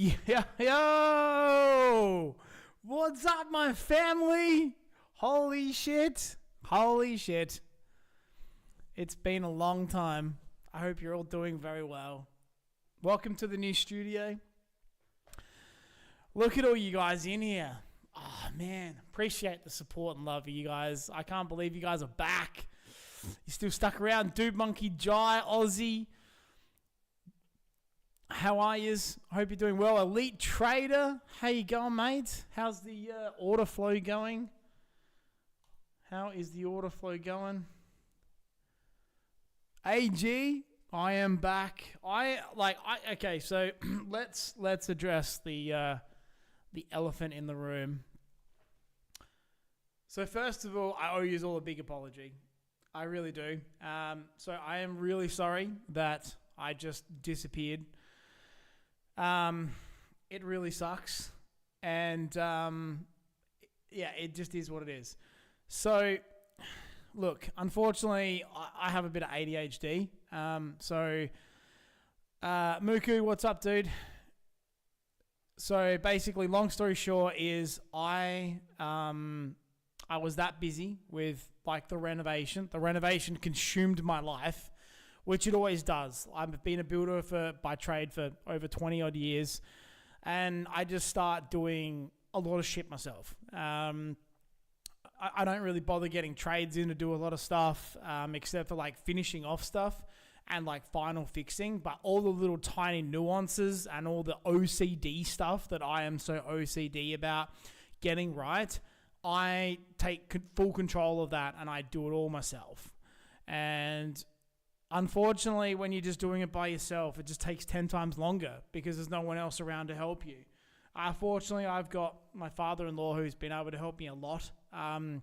Yo! What's up, my family? Holy shit. Holy shit. It's been a long time. I hope you're all doing very well. Welcome to the new studio. Look at all you guys in here. Oh, man. Appreciate the support and love of you guys. I can't believe you guys are back. You still stuck around. Dude Monkey Jai, Aussie. How are yous? I hope you're doing well. Elite Trader, how you going, mate? How's the order flow going? How is the order flow going? AG, I am back. Okay, so let's address the elephant in the room. So first of all, I owe you all a big apology. I really do. So I am really sorry that I just disappeared. It really sucks, and it just is what it is. So, look, unfortunately, I have a bit of ADHD. Muku, what's up, dude? So basically, long story short, is I was that busy with like the renovation. The renovation consumed my life, which it always does. I've been a builder by trade for over 20 odd years, and I just start doing a lot of shit myself. I don't really bother getting trades in to do a lot of stuff, except for like finishing off stuff and like final fixing. But all the little tiny nuances and all the OCD stuff that I am so OCD about getting right, I take full control of that and I do it all myself. And unfortunately, when you're just doing it by yourself, it just takes 10 times longer because there's no one else around to help you. Fortunately, I've got my father-in-law who's been able to help me a lot. I've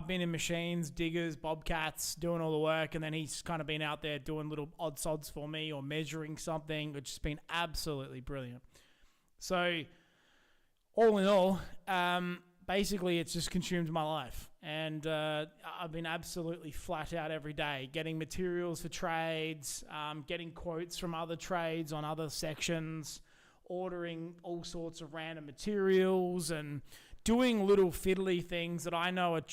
been in machines, diggers, bobcats, doing all the work, and then he's kind of been out there doing little odd sods for me or measuring something, which has been absolutely brilliant. So, all in all, basically, it's just consumed my life. And I've been absolutely flat out every day, getting materials for trades, getting quotes from other trades on other sections, ordering all sorts of random materials, and doing little fiddly things that I know are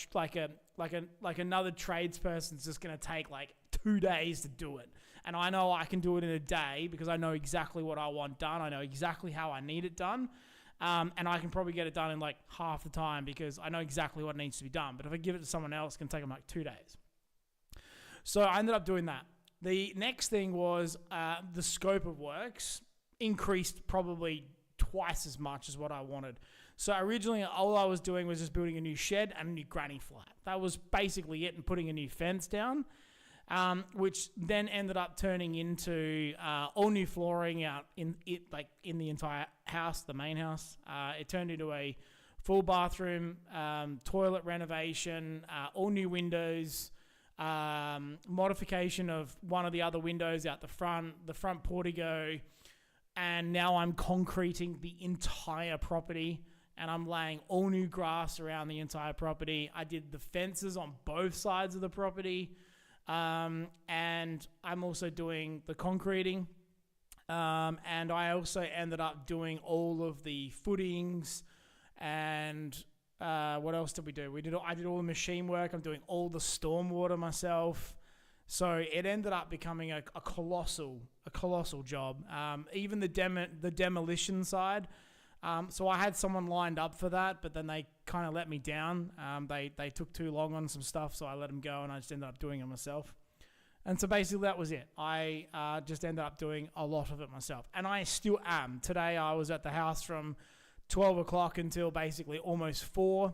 like another tradesperson's just going to take like 2 days to do it. And I know I can do it in a day because I know exactly what I want done. I know exactly how I need it done. And I can probably get it done in like half the time because I know exactly what needs to be done. But if I give it to someone else, it can take them like 2 days. So I ended up doing that. The next thing was the scope of works increased probably twice as much as what I wanted. So originally, all I was doing was just building a new shed and a new granny flat. That was basically it, and putting a new fence down, which then ended up turning into all new flooring out in the entire house, the main house. It turned into a full bathroom, toilet renovation, all new windows, modification of one of the other windows out the front portico, and now I'm concreting the entire property, and I'm laying all new grass around the entire property. I did the fences on both sides of the property. And I'm also doing the concreting. And I also ended up doing all of the footings. And what else did we do? I did all the machine work. I'm doing all the stormwater myself. So it ended up becoming a colossal job. Even the demolition side. So I had someone lined up for that, but then they kind of let me down. They took too long on some stuff, so I let them go, and I just ended up doing it myself. And so basically that was it. I just ended up doing a lot of it myself, and I still am. Today I was at the house from 12 o'clock until basically almost 4,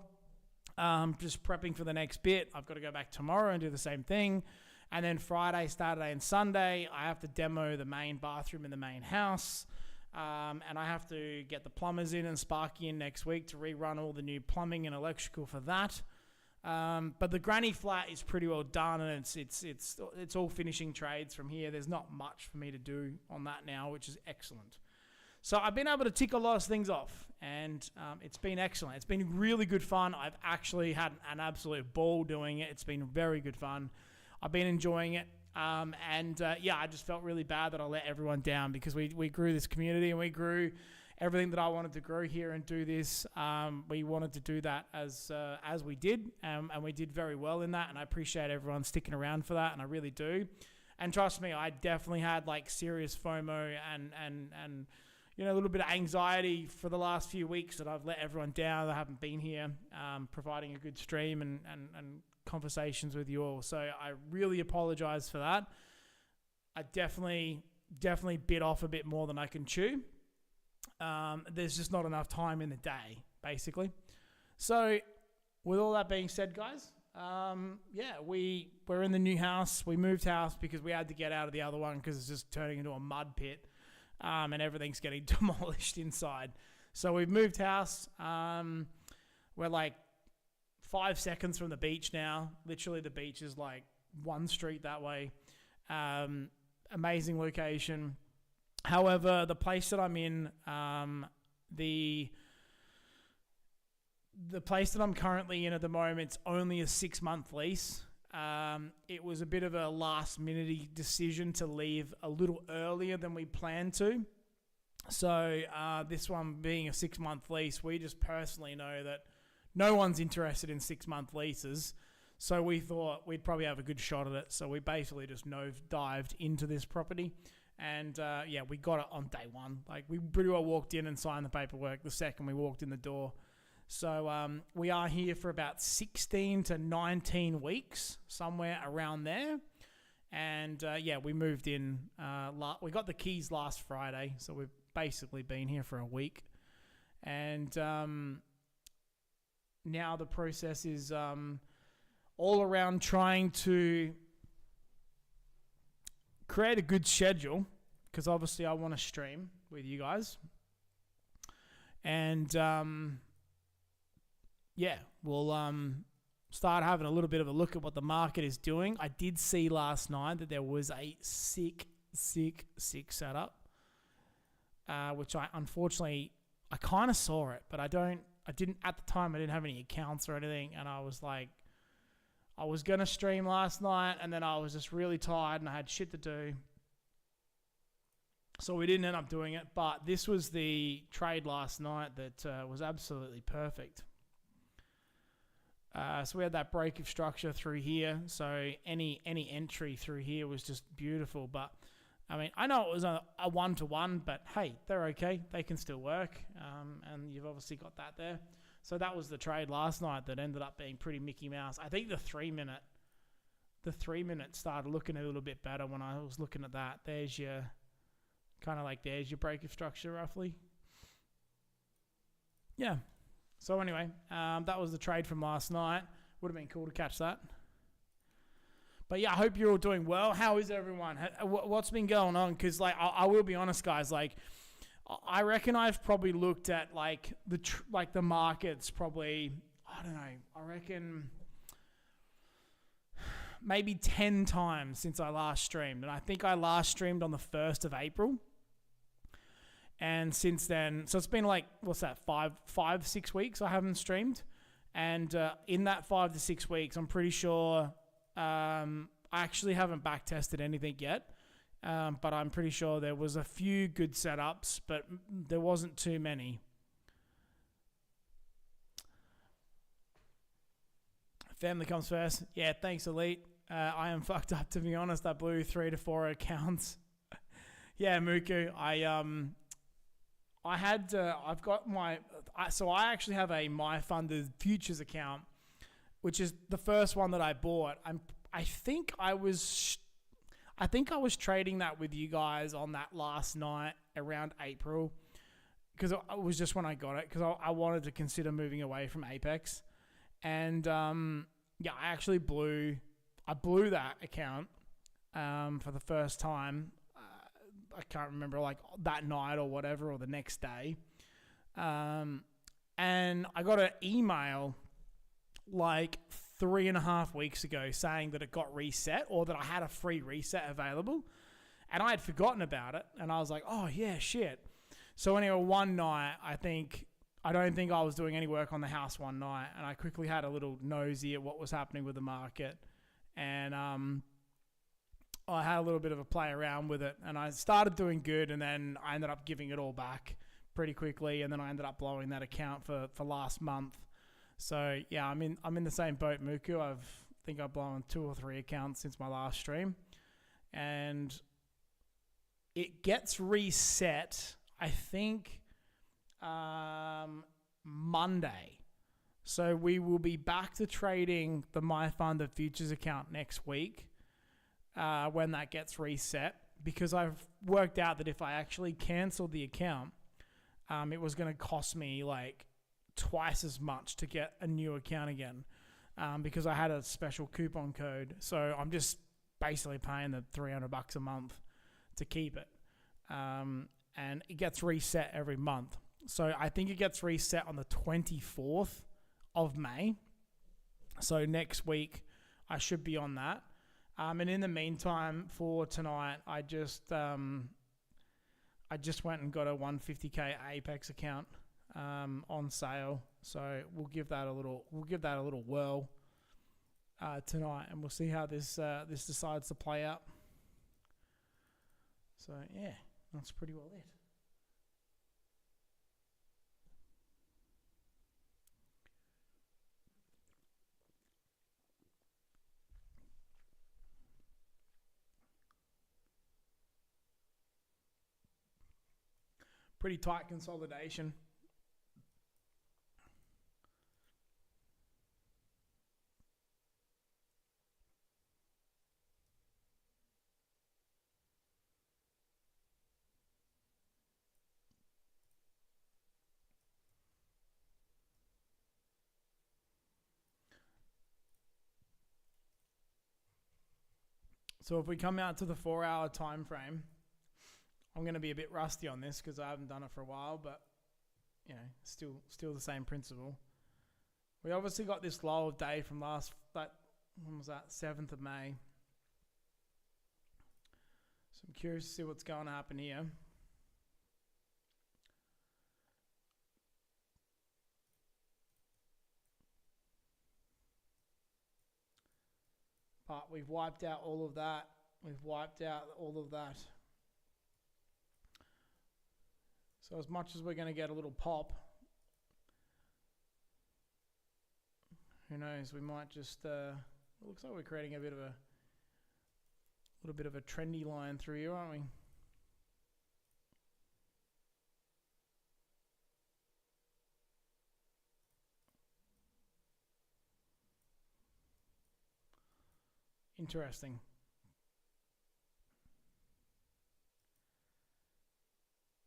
just prepping for the next bit. I've got to go back tomorrow and do the same thing. And then Friday, Saturday, and Sunday, I have to demo the main bathroom in the main house. And I have to get the plumbers in and Sparky in next week to rerun all the new plumbing and electrical for that. But the granny flat is pretty well done, and it's all finishing trades from here. There's not much for me to do on that now, which is excellent. So I've been able to tick a lot of things off, and it's been excellent. It's been really good fun. I've actually had an absolute ball doing it. It's been very good fun. I've been enjoying it. I just felt really bad that I let everyone down, because we grew this community and we grew everything that I wanted to grow here and do this. We wanted to do that as we did, and we did very well in that. And I appreciate everyone sticking around for that, and I really do. And trust me, I definitely had like serious FOMO and a little bit of anxiety for the last few weeks that I've let everyone down. I haven't been here providing a good stream and conversations with you all. So I really apologize for that. I definitely bit off a bit more than I can chew. There's just not enough time in the day, basically. So with all that being said, guys, we're in the new house. We moved house because we had to get out of the other one because it's just turning into a mud pit, and everything's getting demolished inside. So we've moved house. We're like 5 seconds from the beach now. Literally, the beach is like one street that way. Amazing location. However, the place that I'm in, the place that I'm currently in at the moment, it's only a 6-month lease. It was a bit of a last-minute decision to leave a little earlier than we planned to. So this one being a 6-month lease, we just personally know that no one's interested in 6-month leases. So we thought we'd probably have a good shot at it. So we basically just dived into this property. And we got it on day one. Like, we pretty well walked in and signed the paperwork the second we walked in the door. So we are here for about 16 to 19 weeks, somewhere around there. And we moved in. We got the keys last Friday, so we've basically been here for a week. And now the process is all around trying to create a good schedule, because obviously I want to stream with you guys. And we'll start having a little bit of a look at what the market is doing. I did see last night that there was a sick setup, which I kind of saw it, but I didn't at the time. I didn't have any accounts or anything, and I was like, I was going to stream last night, and then I was just really tired and I had shit to do. So we didn't end up doing it, but this was the trade last night that was absolutely perfect. So we had that break of structure through here. So any entry through here was just beautiful. But I mean, I know it was a 1-to-1, but hey, they're okay. They can still work. And you've obviously got that there. So that was the trade last night that ended up being pretty Mickey Mouse. I think the 3-minute started looking a little bit better when I was looking at that. There's your break of structure roughly. Yeah. So anyway, that was the trade from last night. Would have been cool to catch that. But yeah, I hope you're all doing well. How is everyone? What's been going on? Because I will be honest, guys. I reckon I've probably looked at the markets probably, I don't know, I reckon maybe 10 times since I last streamed. And I think I last streamed on the 1st of April. And since then, so it's been 5-6 weeks I haven't streamed. And in that 5 to 6 weeks, I'm pretty sure I actually haven't back tested anything yet. But I'm pretty sure there was a few good setups, but there wasn't too many. Family comes first. Yeah, thanks, Elite. I am fucked up, to be honest. I blew 3 to 4 accounts. Yeah, Muku. So I actually have a My Funded Futures account, which is the first one that I bought. I think I was trading that with you guys on that last night around April, because it was just when I got it, because I wanted to consider moving away from Apex. And I actually blew that account for the first time. I can't remember, that night or whatever, or the next day. And I got an email 3.5 weeks ago saying that it got reset, or that I had a free reset available. And I had forgotten about it. And I was like, oh yeah, shit. So anyway, one night, I don't think I was doing any work on the house one night. And I quickly had a little nosy at what was happening with the market. And I had a little bit of a play around with it, and I started doing good, and then I ended up giving it all back pretty quickly, and then I ended up blowing that account for last month. So yeah, I'm in the same boat, Muku. I think I've blown 2 or 3 accounts since my last stream, and it gets reset, I think, Monday. So we will be back to trading the My Fund of Futures account next week when that gets reset, because I've worked out that if I actually cancelled the account, it was going to cost me like twice as much to get a new account again, because I had a special coupon code. So I'm just basically paying the $300 a month to keep it. And it gets reset every month. So I think it gets reset on the 24th of May. So next week I should be on that. And in the meantime, for tonight, I just went and got a 150k Apex account on sale. So we'll give that a little whirl tonight, and we'll see how this decides to play out. So yeah, that's pretty well it. Pretty tight consolidation. So if we come out to the 4-hour time frame, I'm going to be a bit rusty on this because I haven't done it for a while, but you know, still the same principle. We obviously got this low of day from when was that? 7th of May. So I'm curious to see what's going to happen here. But we've wiped out all of that. So as much as we're going to get a little pop, who knows? We might just. It looks like we're creating a little bit of a trendy line through here, aren't we? Interesting.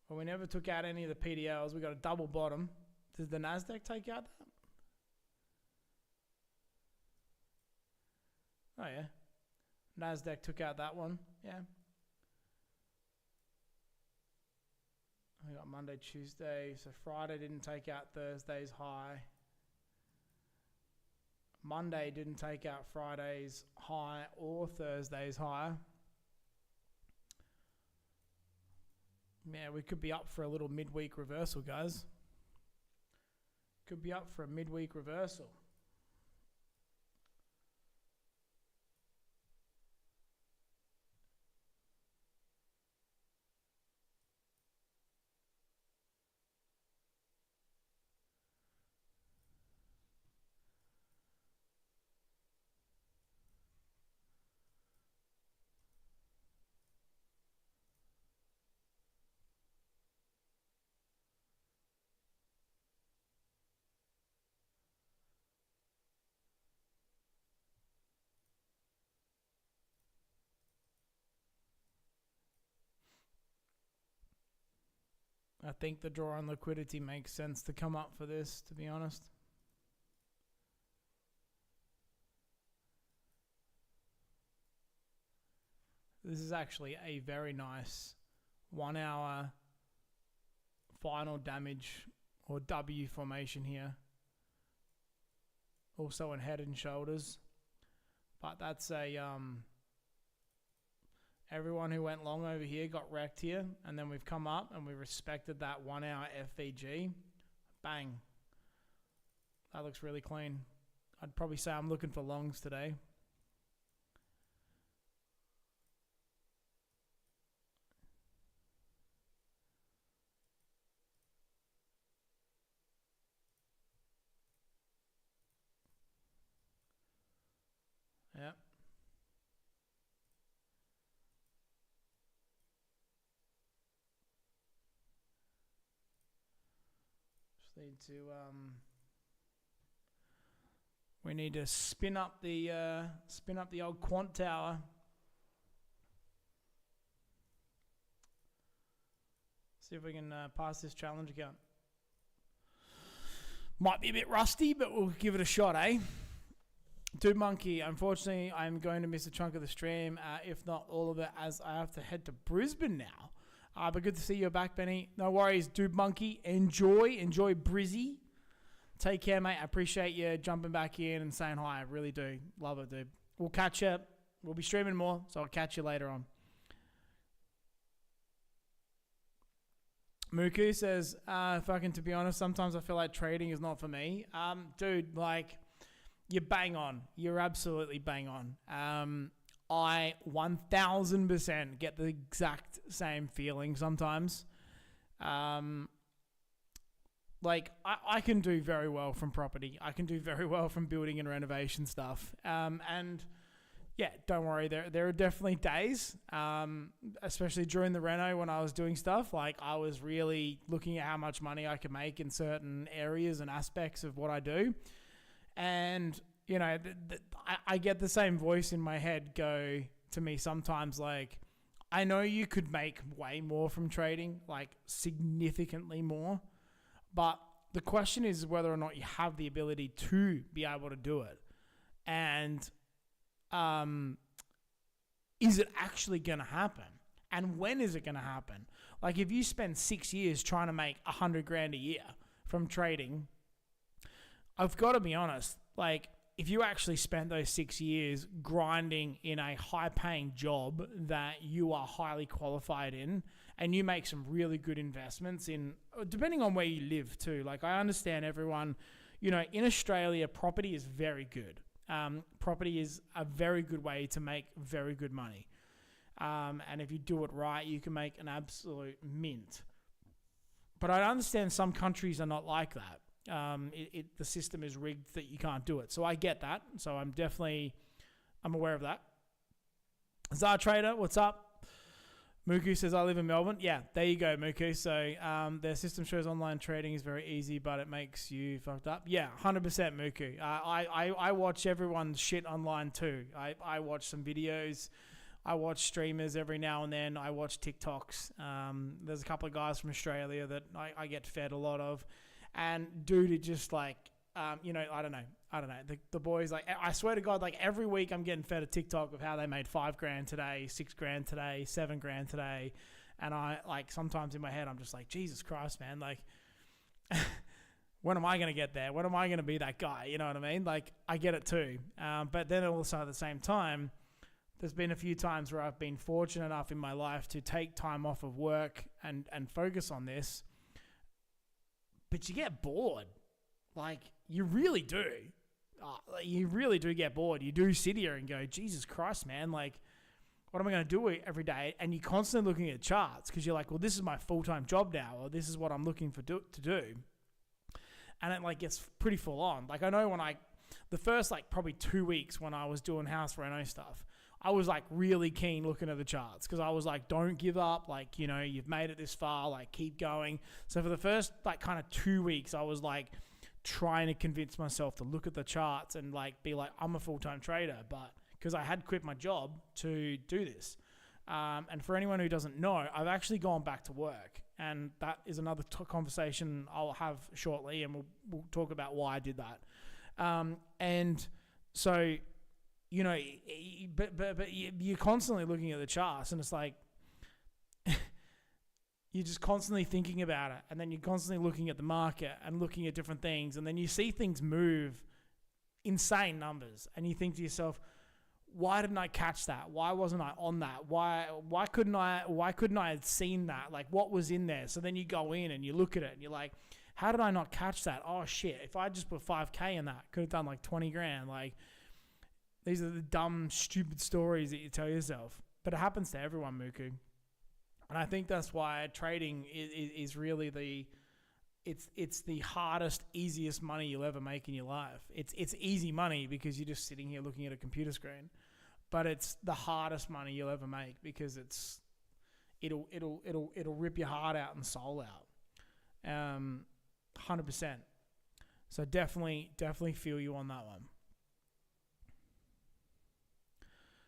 Well, we never took out any of the PDLs. We got a double bottom. Does the Nasdaq take out that? Oh yeah, Nasdaq took out that one. Yeah. We got Monday, Tuesday. So Friday didn't take out Thursday's high. Monday didn't take out Friday's high or Thursday's high. Yeah, we could be up for a little midweek reversal, guys. Could be up for a midweek reversal. I think the draw on liquidity makes sense to come up for this, to be honest. This is actually a very nice 1 hour final damage or W formation here. Also in head and shoulders. But that's a everyone who went long over here got wrecked here, and then we've come up and we respected that 1 hour FVG. Bang. That looks really clean. I'd probably say I'm looking for longs today. Need to we need to spin up the old quant tower. See if we can pass this challenge account. Might be a bit rusty, but we'll give it a shot, eh? Dude Monkey, unfortunately, I'm going to miss a chunk of the stream, if not all of it, as I have to head to Brisbane now. But good to see you back, Benny. No worries, Dude Monkey. Enjoy Brizzy. Take care, mate. I appreciate you jumping back in and saying hi. I really do. Love it, dude. We'll catch you. We'll be streaming more, so I'll catch you later on. Muku says, fucking to be honest, sometimes I feel like trading is not for me. Dude, like, you're bang on. You're absolutely bang on. I 1000% get the exact same feeling sometimes. Like, I can do very well from property. I can do very well from building and renovation stuff. And yeah, don't worry. There are definitely days, especially during the reno when I was doing stuff, like I was really looking at how much money I could make in certain areas and aspects of what I do. And, you know, I get the same voice in my head go to me sometimes like, I know you could make way more from trading, like significantly more. But the question is whether or not you have the ability to be able to do it. And is it actually going to happen? And when is it going to happen? Like if you spend 6 years trying to make $100,000 a year from trading, I've got to be honest, like if you actually spent those 6 years grinding in a high paying job that you are highly qualified in, and you make some really good investments in, depending on where you live too. Like I understand everyone, you know, in Australia, property is very good. Property is a very good way to make very good money. And if you do it right, you can make an absolute mint. But I understand some countries are not like that. The system is rigged that you can't do it. So I get that. So I'm aware of that. Zar Trader, what's up? Muku says, I live in Melbourne. Yeah, there you go, Muku. So their system shows online trading is very easy, but it makes you fucked up. Yeah, 100% Muku. I watch everyone's shit online too. I watch some videos. I watch streamers every now and then. I watch TikToks. There's a couple of guys from Australia that I get fed a lot of. And dude, it just like, you know, I don't know. The boys, like, I swear to God, like every week I'm getting fed a TikTok of how they made $5,000 today, $6,000 today, $7,000 today. And I like, sometimes in my head, I'm just like, Jesus Christ, man. Like, when am I going to get there? When am I going to be that guy? You know what I mean? Like, I get it too. But then also at the same time, there's been a few times where I've been fortunate enough in my life to take time off of work and focus on this. But you get bored. Like, you really do. You really do get bored. You do sit here and go, Jesus Christ, man. Like, what am I going to do every day? And you're constantly looking at charts because you're like, well, this is my full-time job now, or this is what I'm looking for to do. And it, like, gets pretty full on. Like, I know when the first, like, probably 2 weeks when I was doing house reno stuff, I was, like, really keen looking at the charts because I was like, don't give up. Like, you know, you've made it this far. Like, keep going. So for the first, like, kind of 2 weeks, I was, like, trying to convince myself to look at the charts and, like, be like, I'm a full-time trader. But because I had quit my job to do this. And for anyone who doesn't know, I've actually gone back to work. And that is another conversation I'll have shortly. And we'll talk about why I did that. And so, you know, but you're constantly looking at the charts and it's like, you're just constantly thinking about it. And then you're constantly looking at the market and looking at different things. And then you see things move insane numbers. And you think to yourself, why didn't I catch that? Why wasn't I on that? Why couldn't I have seen that? Like, what was in there? So then you go in and you look at it and you're like, how did I not catch that? Oh shit. If I just put 5K in that, could have done like 20 grand. Like, these are the dumb, stupid stories that you tell yourself. But it happens to everyone, Muku. And I think that's why trading is really it's the hardest, easiest money you'll ever make in your life. It's easy money because you're just sitting here looking at a computer screen. But it's the hardest money you'll ever make because it'll rip your heart out and soul out. 100%. So definitely feel you on that one.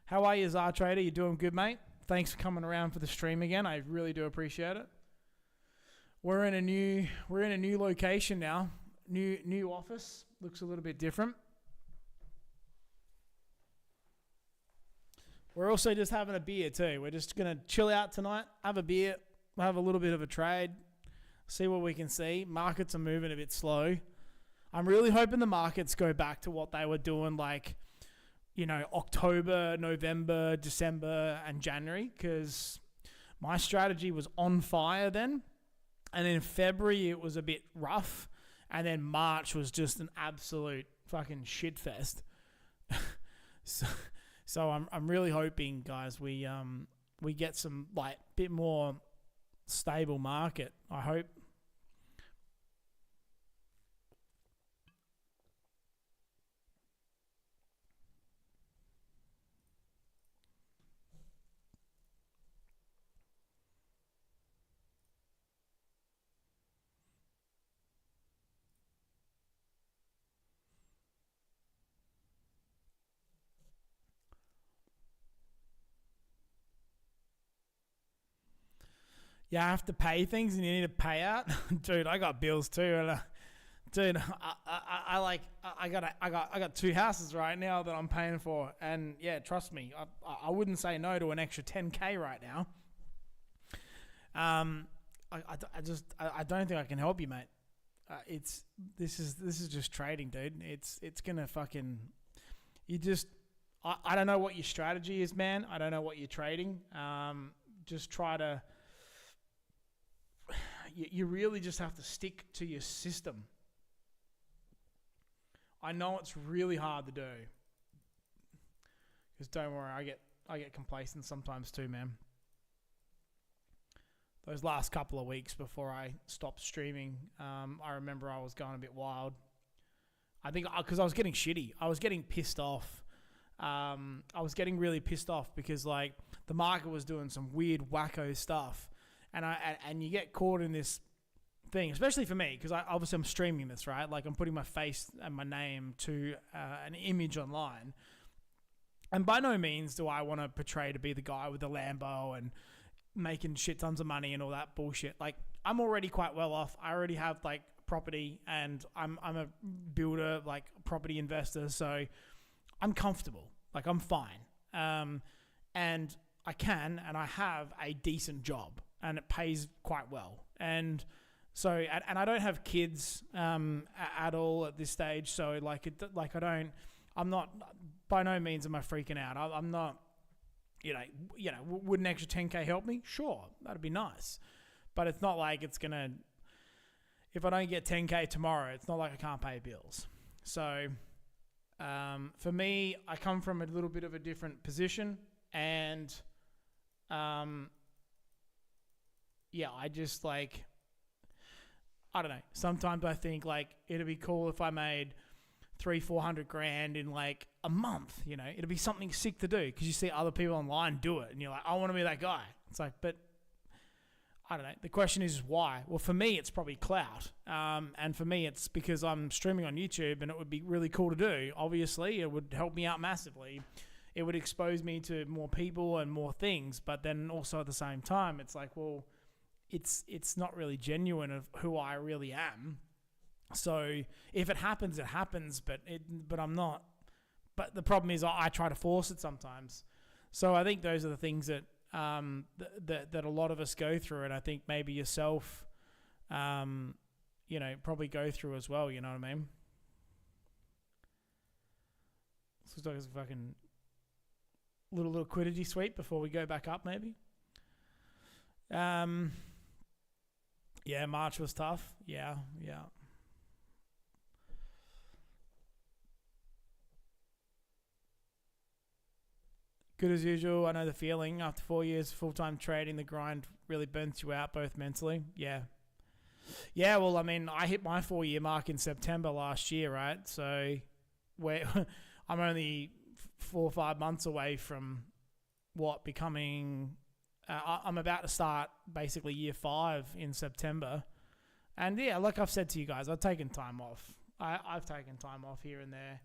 How are you, Zar Trader? You doing good, mate? Thanks for coming around for the stream again. I really do appreciate it. We're in a new location now. New office. Looks a little bit different. We're also just having a beer too. We're just going to chill out tonight, have a beer, have a little bit of a trade, see what we can see. Markets are moving a bit slow. I'm really hoping the markets go back to what they were doing like, October, November, December, and January, because my strategy was on fire then. And in February, it was a bit rough. And then March was just an absolute fucking shit fest. So I'm really hoping, guys, we get some like bit more stable market. I hope. You have to pay things and you need to pay out. Dude, I got bills too. And dude, I got 2 houses right now that I'm paying for. And yeah, trust me, I wouldn't say no to an extra 10K right now. I don't think I can help you, mate. This is just trading, dude. It's gonna fucking, I don't know what your strategy is, man. I don't know what you're trading. Just try to, you really just have to stick to your system. I know it's really hard to do. Because don't worry, I get complacent sometimes too, man. Those last couple of weeks before I stopped streaming, I remember I was going a bit wild. I think because I was getting shitty. I was getting pissed off. I was getting really pissed off because like the market was doing some weird wacko stuff. And you get caught in this thing, especially for me, because obviously I'm streaming this, right? Like I'm putting my face and my name to an image online. And by no means do I want to portray to be the guy with the Lambo and making shit tons of money and all that bullshit. Like I'm already quite well off. I already have like property and I'm a builder, like property investor. So I'm comfortable. Like I'm fine. And I have a decent job. And it pays quite well. And so, and I don't have kids at all at this stage. So I'm not, by no means am I freaking out. I'm not, would an extra 10K help me? Sure, that'd be nice. But it's not like it's going to, if I don't get 10K tomorrow, it's not like I can't pay bills. So for me, I come from a little bit of a different position and, yeah, I just like, I don't know. Sometimes I think like it'd be cool if I made 300-400 grand in like a month, it'd be something sick to do because you see other people online do it and you're like, I want to be that guy. It's like, but I don't know. The question is why? Well, for me, it's probably clout. And for me, it's because I'm streaming on YouTube and it would be really cool to do. Obviously, it would help me out massively. It would expose me to more people and more things. But then also at the same time, it's like, well, it's not really genuine of who I really am. So if it happens, it happens, but I'm not. But the problem is I try to force it sometimes. So I think those are the things that that a lot of us go through, and I think maybe yourself, probably go through as well. You know what I mean? This looks like it's a fucking little liquidity sweep before we go back up, maybe. Yeah, March was tough. Yeah. Good as usual. I know the feeling. After 4 years full-time trading, the grind really burns you out, both mentally. Yeah. Yeah, well, I mean, I hit my 4-year mark in September last year, right? So I'm only 4 or 5 months away from becoming... I'm about to start basically year 5 in September. And yeah, like I've said to you guys, I've taken time off. I've taken time off here and there.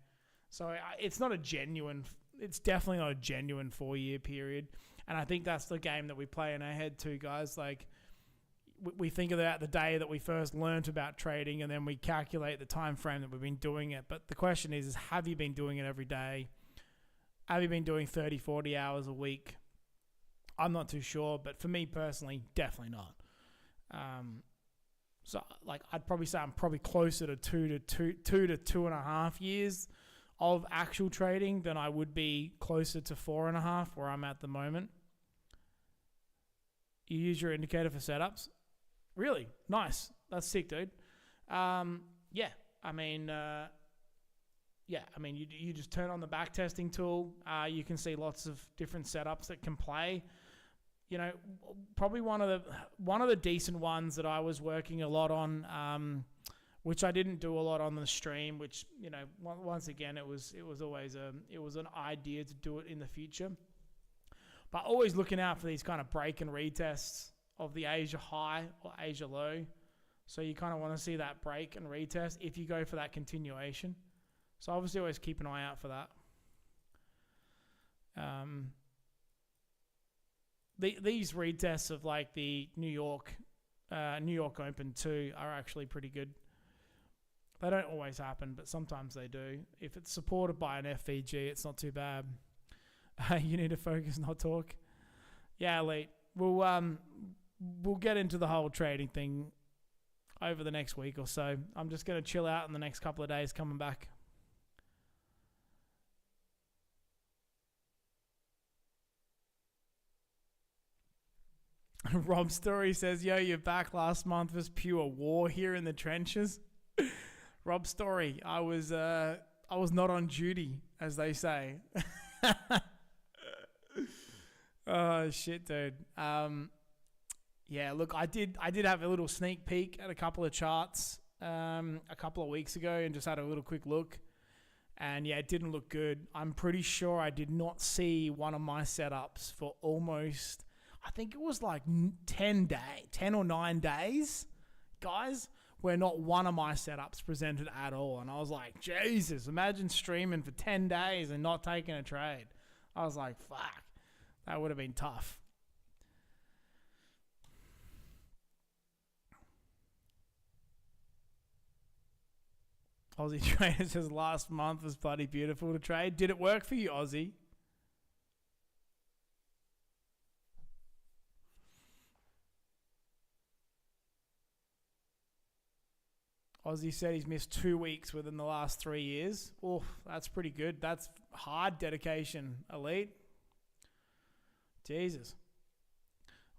So it's not a genuine, it's definitely not a genuine 4-year period. And I think that's the game that we play in our head too, guys. Like, we think about the day that we first learnt about trading, and then we calculate the time frame that we've been doing it. But the question is have you been doing it every day? Have you been doing 30, 40 hours a week? I'm not too sure, but for me personally, definitely not. So like I'd probably say I'm probably closer to two to 2.5 years of actual trading than I would be closer to 4.5 where I'm at the moment. You use your indicator for setups? Really? Nice. That's sick, dude. Yeah. I mean, you just turn on the back testing tool. You can see lots of different setups that can play. You know, probably one of the decent ones that I was working a lot on, which I didn't do a lot on the stream. Which, you know, once again, it was always an idea to do it in the future. But always looking out for these kind of break and retests of the Asia high or Asia low. So you kind of want to see that break and retest if you go for that continuation. So obviously always keep an eye out for that. These retests of like the New York Open 2 are actually pretty good. They don't always happen, but sometimes they do. If it's supported by an FVG, it's not too bad. You need to focus, not talk. Yeah, Elite. We'll get into the whole trading thing over the next week or so. I'm just going to chill out in the next couple of days coming back. Rob Story says, yo, you're back. Last month was pure war here in the trenches. Rob Story, I was not on duty, as they say. Oh shit, dude. Yeah, look, I did have a little sneak peek at a couple of charts a couple of weeks ago and just had a little quick look. And yeah, it didn't look good. I'm pretty sure I did not see one of my setups for almost, I think it was like 10 or 9 days, guys, where not one of my setups presented at all. And I was like, Jesus, imagine streaming for 10 days and not taking a trade. I was like, fuck, that would have been tough. Aussie Trader says last month was bloody beautiful to trade. Did it work for you, Aussie? Aussie said he's missed 2 weeks within the last 3 years. Oh, that's pretty good. That's hard dedication, Elite. Jesus.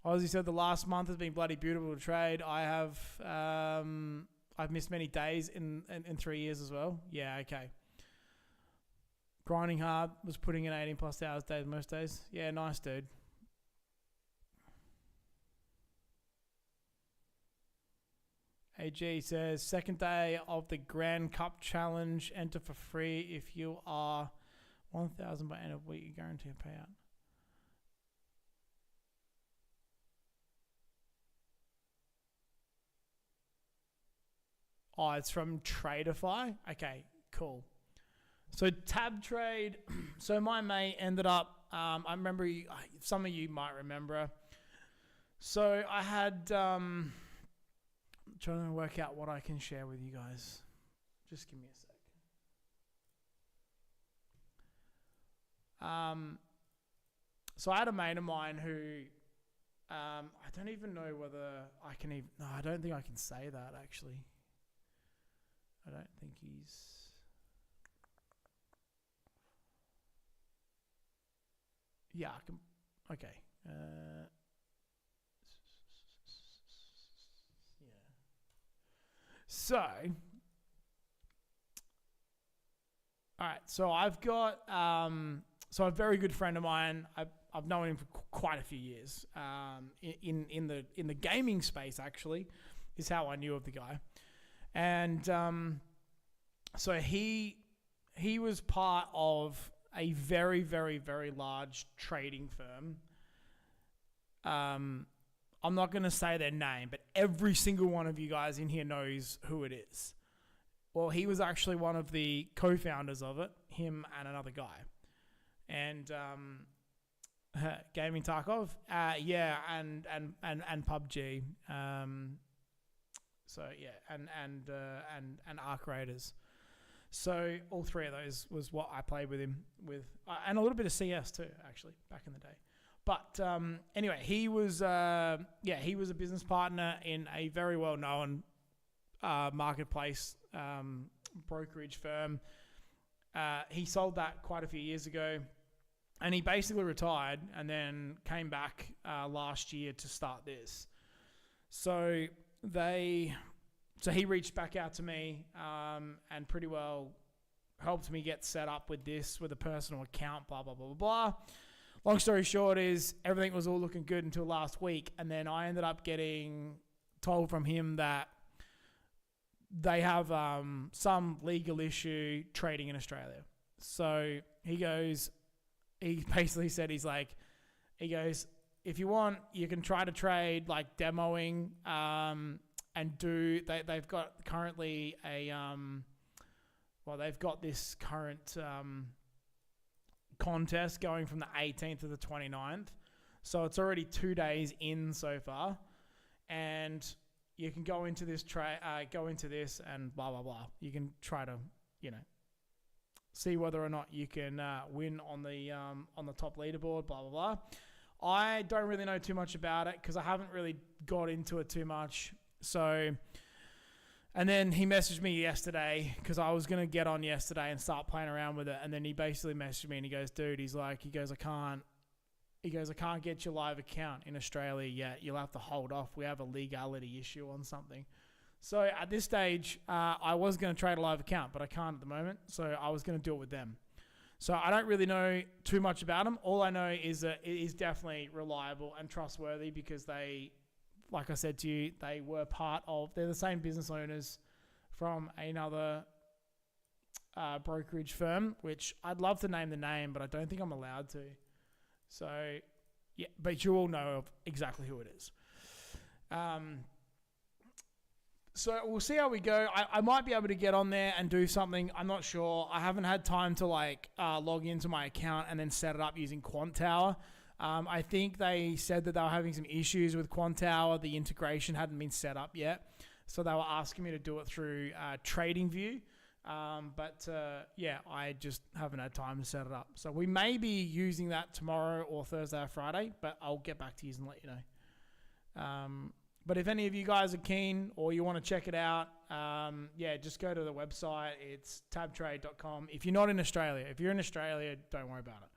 Aussie said the last month has been bloody beautiful to trade. I have I've missed many days in 3 years as well. Yeah, okay. Grinding hard, was putting in 18 plus hours days most days. Yeah, nice, dude. AG says, second day of the Grand Cup Challenge. Enter for free if you are 1,000 by end of week. You guarantee a payout. Oh, it's from Tradeify? Okay, cool. So tab trade. So my mate ended up, I remember, some of you might remember. So I had, trying to work out what I can share with you guys. Just give me a sec. So I had a mate of mine who, I don't even know whether I can even, no, I don't think I can say that actually. I don't think he's... Yeah, I can... Okay. Yeah. So... Alright, so I've got... So a very good friend of mine, I've known him for quite a few years. In the gaming space, actually, is how I knew of the guy. And so he was part of a very, very, very large trading firm I'm not going to say their name, but every single one of you guys in here knows who it is. Well, he was actually one of the co-founders of it, him and another guy. And Gaming Tarkov, and PUBG. And Arc Raiders. So all three of those was what I played with him with, and a little bit of CS too, actually, back in the day. But anyway, he was a business partner in a very well-known marketplace brokerage firm. He sold that quite a few years ago, and he basically retired and then came back last year to start this. So he reached back out to me and pretty well helped me get set up with this, with a personal account, blah, blah, blah, blah, blah. Long story short is everything was all looking good until last week. And then I ended up getting told from him that they have some legal issue trading in Australia. So he basically said, if you want, you can try to trade like demoing and they've got currently they've got this current contest going from the 18th to the 29th. So it's already 2 days in so far. And you can go into this and blah, blah, blah. You can try to, see whether or not you can win on the top leaderboard, blah, blah, blah. I don't really know too much about it because I haven't really got into it too much. So, and then he messaged me yesterday because I was going to get on yesterday and start playing around with it. And then he basically messaged me and he goes, dude, I can't get your live account in Australia yet. You'll have to hold off. We have a legality issue on something. So at this stage, I was going to trade a live account, but I can't at the moment. So I was going to do it with them. So I don't really know too much about them. All I know is that it is definitely reliable and trustworthy because they, like I said to you, they're the same business owners from another brokerage firm, which I'd love to name the name, but I don't think I'm allowed to. So, yeah, but you all know exactly who it is. So we'll see how we go. I might be able to get on there and do something. I'm not sure. I haven't had time to log into my account and then set it up using Quant Tower. I think they said that they were having some issues with Quant Tower. The integration hadn't been set up yet. So they were asking me to do it through TradingView. I just haven't had time to set it up. So we may be using that tomorrow or Thursday or Friday, but I'll get back to you and let you know. But if any of you guys are keen or you want to check it out, just go to the website. It's tabtrade.com. If you're not in Australia, if you're in Australia, don't worry about it.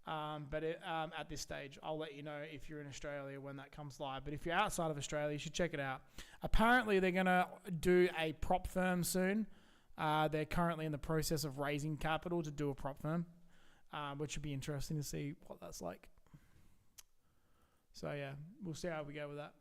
At this stage, I'll let you know if you're in Australia when that comes live. But if you're outside of Australia, you should check it out. Apparently, they're going to do a prop firm soon. They're currently in the process of raising capital to do a prop firm, which would be interesting to see what that's like. So, yeah, we'll see how we go with that.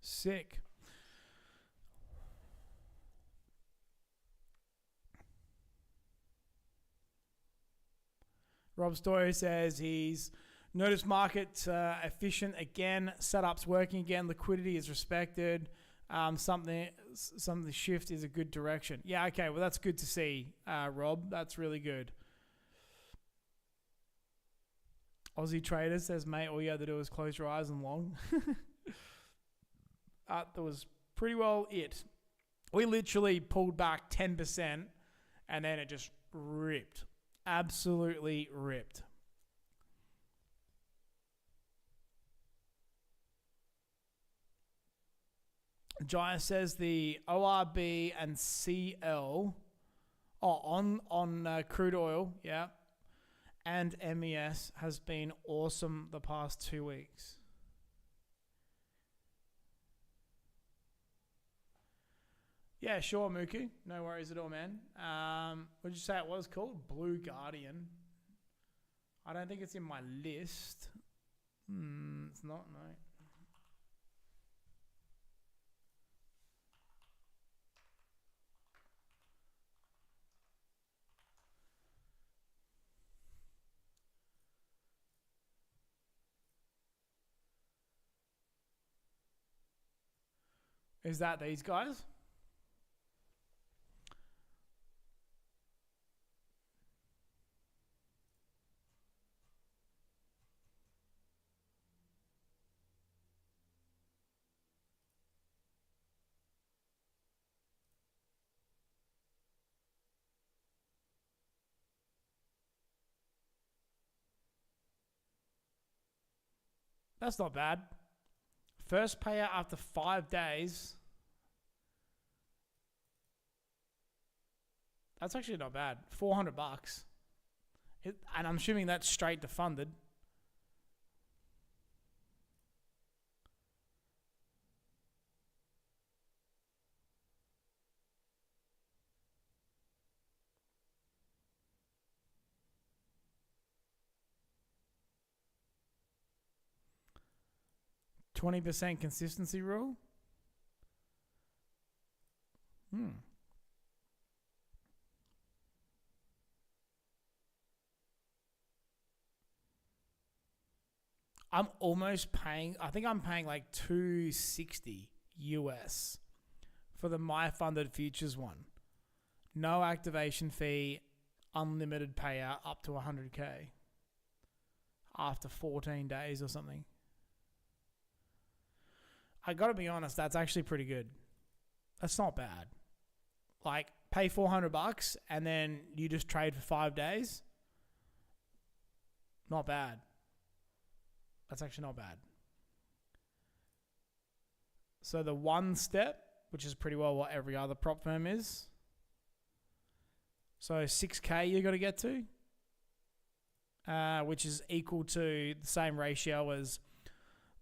Sick. Rob Story says he's noticed market efficient again, setups working again, liquidity is respected. Some of the shift is a good direction. Yeah, okay, well that's good to see, Rob. That's really good. Aussie Trader says, mate, all you had to do was close your eyes and long. That was pretty well it. We literally pulled back 10% and then it just ripped. Absolutely ripped. Jaya says the ORB and CL on crude oil, yeah, and MES has been awesome the past 2 weeks. Yeah, sure, Mooku. No worries at all, man. What did you say it was called? Blue Guardian. I don't think it's in my list. It's not, no. Is that these guys? That's not bad. First payout after 5 days. That's actually not bad. $400. And I'm assuming that's straight to funded. %20 consistency rule. I'm almost paying, I think I'm paying like $260 US for the My Funded Futures one. No activation fee, unlimited payout up to 100K after 14 days or something. I gotta be honest, that's actually pretty good. That's not bad. Like, pay $400 and then you just trade for 5 days. Not bad. That's actually not bad. So the one step, which is pretty well what every other prop firm is. So 6K you got to get to, which is equal to the same ratio as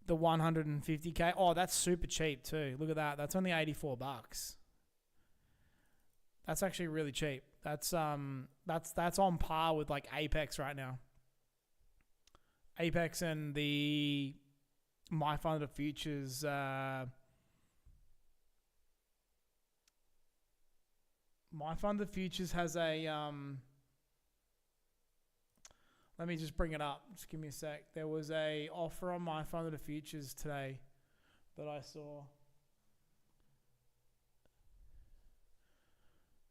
the 150K. Oh, that's super cheap too. Look at that. That's only $84. That's actually really cheap. That's on par with like Apex right now. Apex and the My Funded Futures My Funded Futures has a let me just bring it up. Just give me a sec. There was a offer on My Funded Futures today that I saw.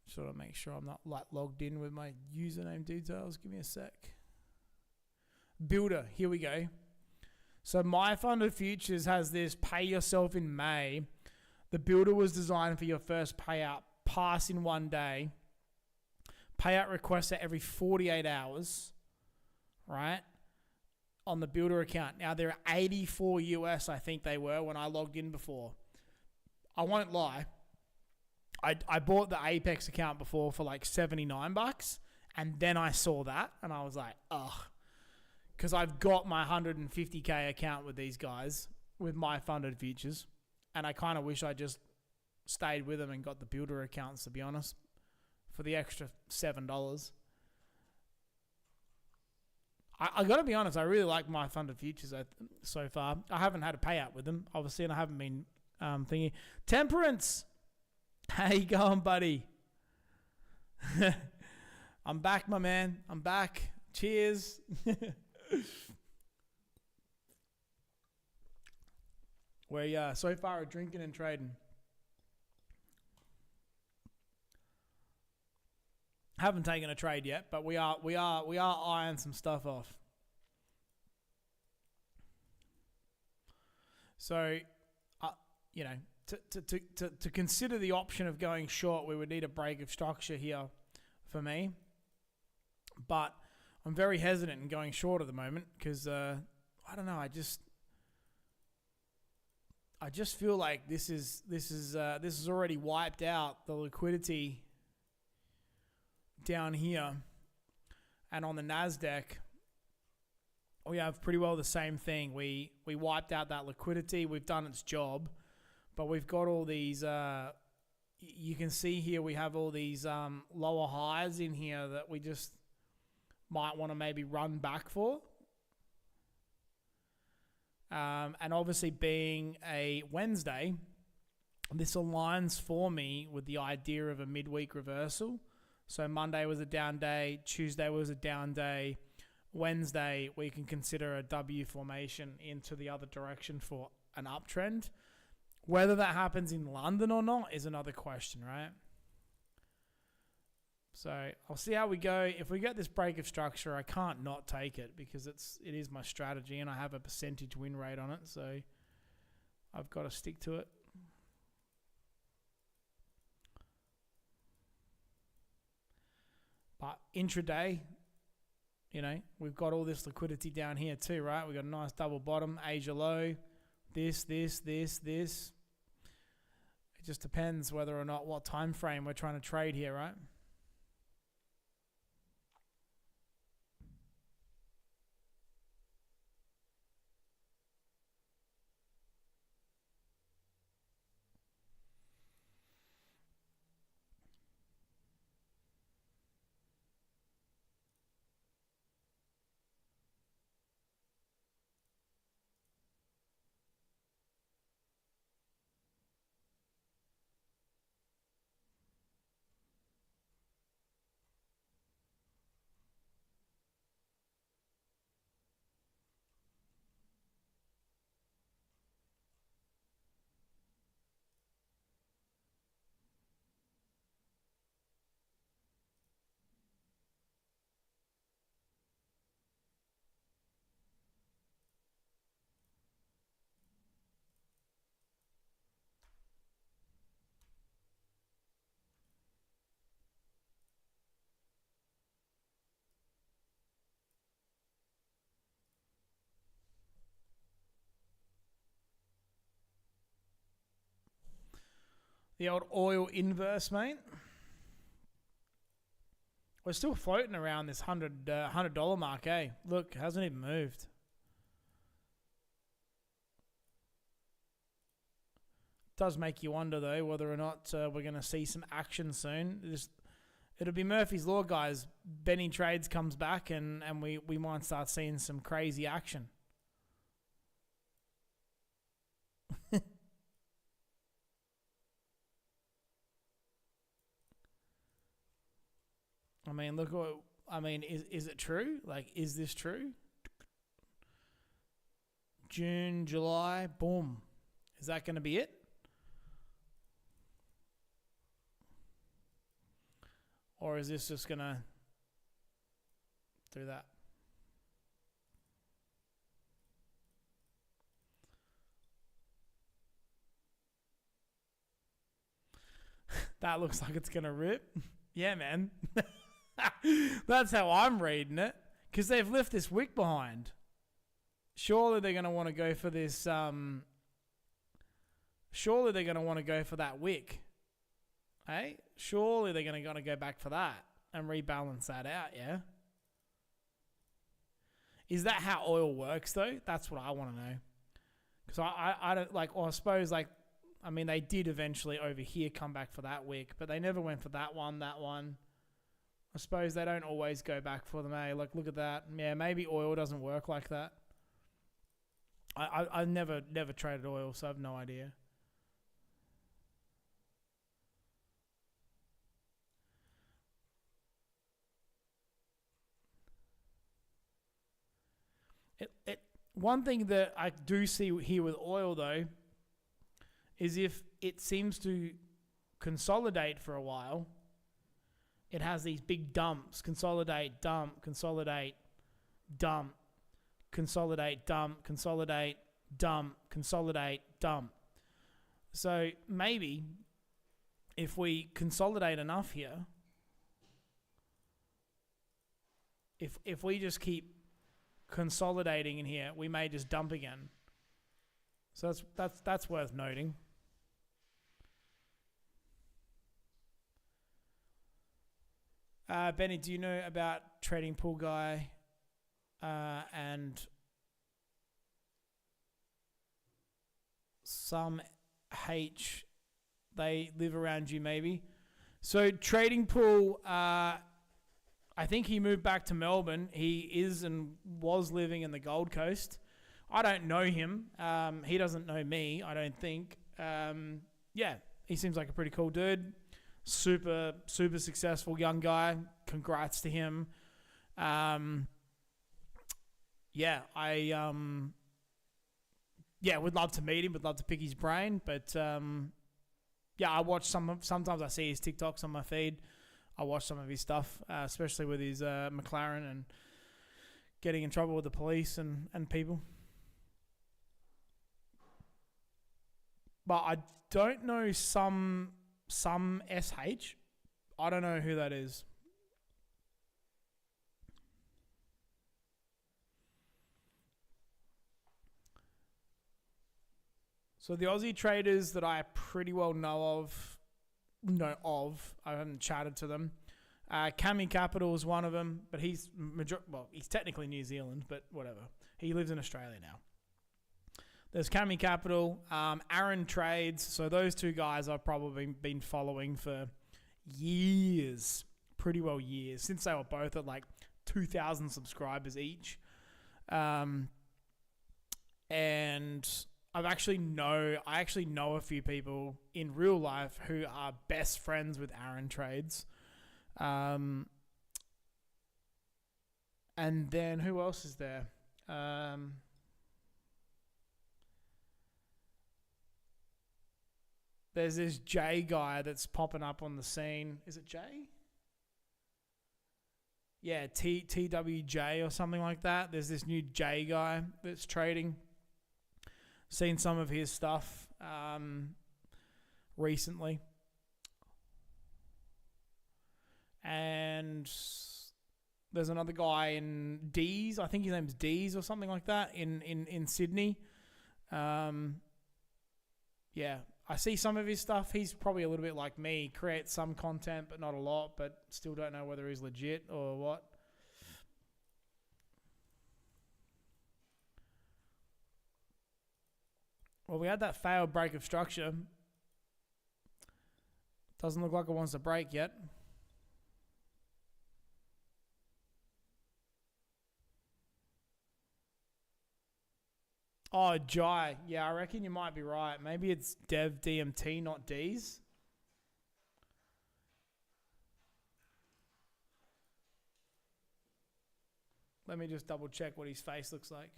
Just want to make sure I'm not logged in with my username details. Give me a sec. Builder, here we go. So My Funded Futures has this pay yourself in May. The builder was designed for your first payout, pass in 1 day. Payout requests are every 48 hours, right? On the builder account. Now they're 84 US, I think they were when I logged in before. I won't lie. I bought the Apex account before for like $79, and then I saw that and I was like, ugh. Because I've got my 150K account with these guys, with My Funded Futures, and I kind of wish I just stayed with them and got the builder accounts, to be honest, for the extra $7. I got to be honest, I really like My Funded Futures so far. I haven't had a payout with them, obviously, and I haven't been thinking. Temperance! How you going, buddy? I'm back, my man. I'm back. Cheers. We so far are drinking and trading. Haven't taken a trade yet, but we are eyeing some stuff off. So, you know, to consider the option of going short, we would need a break of structure here for me. But I'm very hesitant in going short at the moment because I don't know. I just feel like this is already wiped out the liquidity down here, and on the Nasdaq we have pretty well the same thing. We wiped out that liquidity. We've done its job, but we've got all these. You can see here we have all these lower highs in here that we just might want to maybe run back for. And obviously being a Wednesday, this aligns for me with the idea of a midweek reversal. So Monday was a down day, Tuesday was a down day, Wednesday we can consider a W formation into the other direction for an uptrend. Whether that happens in London or not is another question, right? So I'll see how we go. If we get this break of structure, I can't not take it because it is my strategy and I have a percentage win rate on it. So I've got to stick to it. But intraday, we've got all this liquidity down here too, right? We've got a nice double bottom, Asia low, this. It just depends whether or not what time frame we're trying to trade here, right? The old oil inverse, mate. We're still floating around this $100 mark, eh? Look, hasn't even moved. Does make you wonder, though, whether or not we're going to see some action soon. It'll be Murphy's Law, guys. Benny Trades comes back and we might start seeing some crazy action. I mean, look what... I mean, is it true? Like, is this true? June, July, boom. Is that going to be it? Or is this just going to do that? That looks like it's going to rip. Yeah, man. That's how I'm reading it. Because they've left this wick behind. Surely they're going to want to go for this... surely they're going to want to go for that wick. Hey? Surely they're going to go back for that. And rebalance that out, yeah? Is that how oil works, though? That's what I want to know. Because I don't... Like, or I suppose, like... I mean, they did eventually over here come back for that wick. But they never went for that one. I suppose they don't always go back for them, eh? Like, look at that. Yeah, maybe oil doesn't work like that. I never traded oil, so I have no idea. One thing that I do see here with oil, though, is if it seems to consolidate for a while, it has these big dumps. Consolidate, dump, consolidate, dump, consolidate, dump, consolidate, dump, consolidate, dump. So maybe if we consolidate enough here, if we just keep consolidating in here, we may just dump again. So that's worth noting. Benny, do you know about Trading Pool Guy and some H? They live around you, maybe. So Trading Pool, I think he moved back to Melbourne. He is and was living in the Gold Coast. I don't know him. He doesn't know me, I don't think. Yeah, he seems like a pretty cool dude. Super, super successful young guy. Congrats to him. Yeah, would love to meet him. Would love to pick his brain. But yeah, I watch sometimes I see his TikToks on my feed. I watch some of his stuff, especially with his McLaren and getting in trouble with the police and people. But I don't know some SH. I don't know who that is. So the Aussie traders that I pretty well know of, I haven't chatted to them. Cami Capital is one of them, but he's technically New Zealand, but whatever. He lives in Australia now. There's Cami Capital, Aaron Trades. So those two guys I've probably been following for years, pretty well years, since they were both at like 2,000 subscribers each. And I actually know a few people in real life who are best friends with Aaron Trades. And then who else is there? There's this Jay guy that's popping up on the scene. Is it Jay? Yeah, TWJ or something like that. There's this new Jay guy that's trading. Seen some of his stuff recently. And there's another guy in D's. I think his name's D's or something like that in Sydney. Yeah, I see some of his stuff. He's probably a little bit like me. Creates some content, but not a lot. But still don't know whether he's legit or what. Well, we had that failed break of structure. Doesn't look like it wants to break yet. Oh, Jai. Yeah, I reckon you might be right. Maybe it's Dev DMT, not D's. Let me just double check what his face looks like.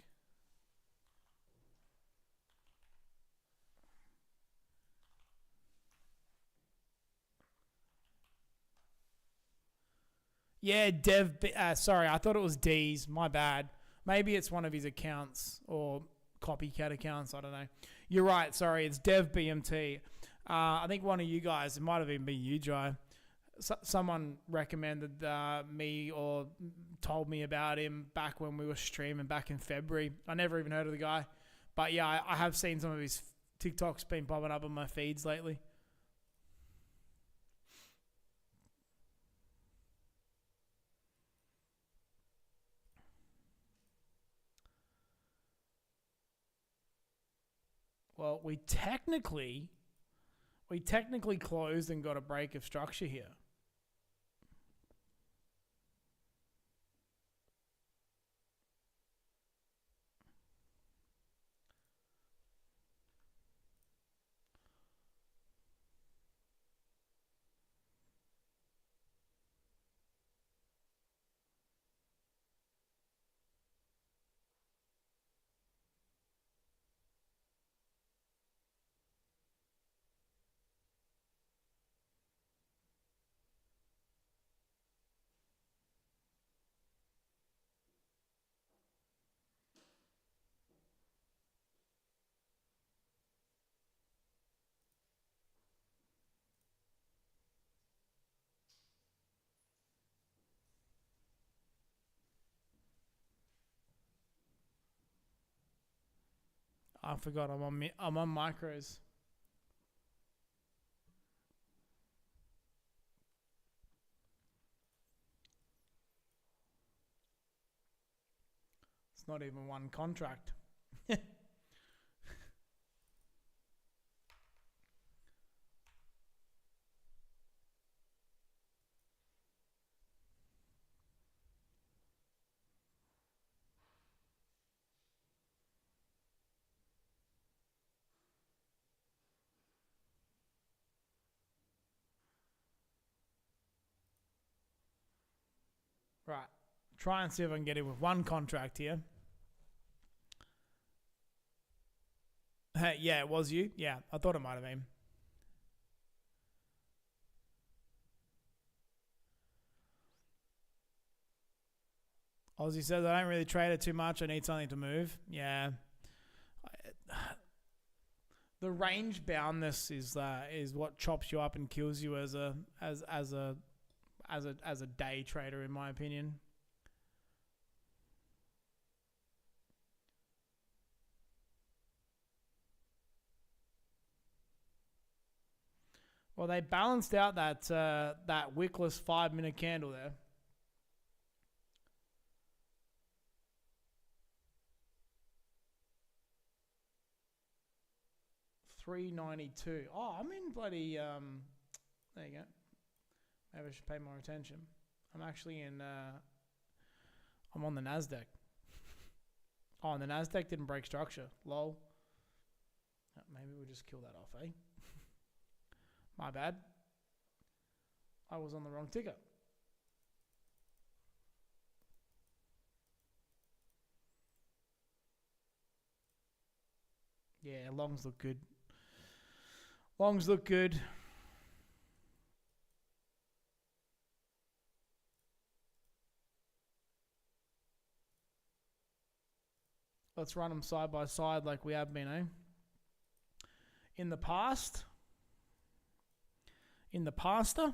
Yeah, Dev. Sorry, I thought it was D's. My bad. Maybe it's one of his accounts or copycat accounts. I don't know. You're right. Sorry, it's Dev BMT. I think one of you guys, it might have even been you, Jai. Someone recommended me or told me about him back when we were streaming back in February. I never even heard of the guy. But yeah, I have seen some of his TikToks been popping up on my feeds lately. Well, we technically closed and got a break of structure here. I forgot I'm on micros. It's not even one contract. Right. Try and see if I can get in with one contract here. Hey, yeah, it was you. Yeah, I thought it might have been. Aussie says, I don't really trade it too much. I need something to move. Yeah. The range boundness is what chops you up and kills you as a day trader, in my opinion. Well, they balanced out that wickless 5-minute candle there. $3.92. Oh, I'm in bloody. There you go. Maybe I should pay more attention. I'm actually in. I'm on the Nasdaq. Oh, and the Nasdaq didn't break structure. Lol. Maybe we'll just kill that off, eh? My bad. I was on the wrong ticker. Yeah, longs look good. Longs look good. Let's run them side by side like we have been, eh? In the past. In the pasta.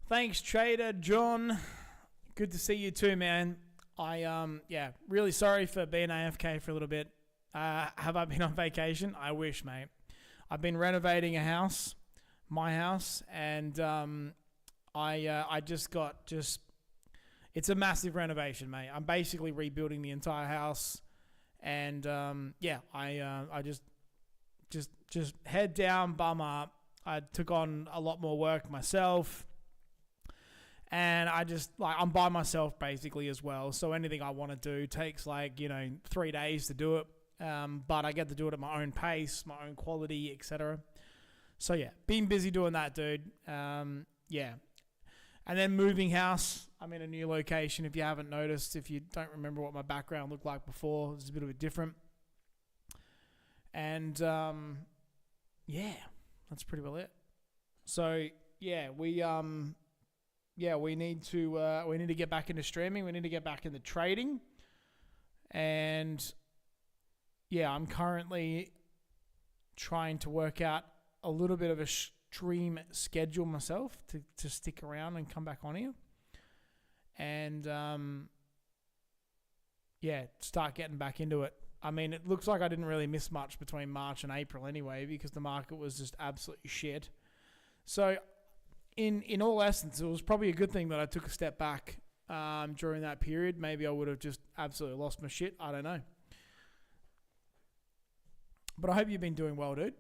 Thanks, Trader John. Good to see you too, man. Really sorry for being AFK for a little bit. Have I been on vacation? I wish, mate. I've been renovating a house, my house, and I just it's a massive renovation, mate. I'm basically rebuilding the entire house, and I just head down, bum up. I took on a lot more work myself. And I'm by myself basically as well. So anything I want to do takes 3 days to do it. But I get to do it at my own pace, my own quality, etc. So yeah, been busy doing that, dude. And then moving house. I'm in a new location. If you haven't noticed, if you don't remember what my background looked like before, it's a bit different. And that's pretty well it. So yeah, we need to get back into streaming. We need to get back into trading. And yeah, I'm currently trying to work out a little bit of a stream schedule myself to stick around and come back on here. And start getting back into it. I mean, it looks like I didn't really miss much between March and April anyway, because the market was just absolutely shit. So in all essence, it was probably a good thing that I took a step back during that period. Maybe I would have just absolutely lost my shit. I don't know. But I hope you've been doing well, dude.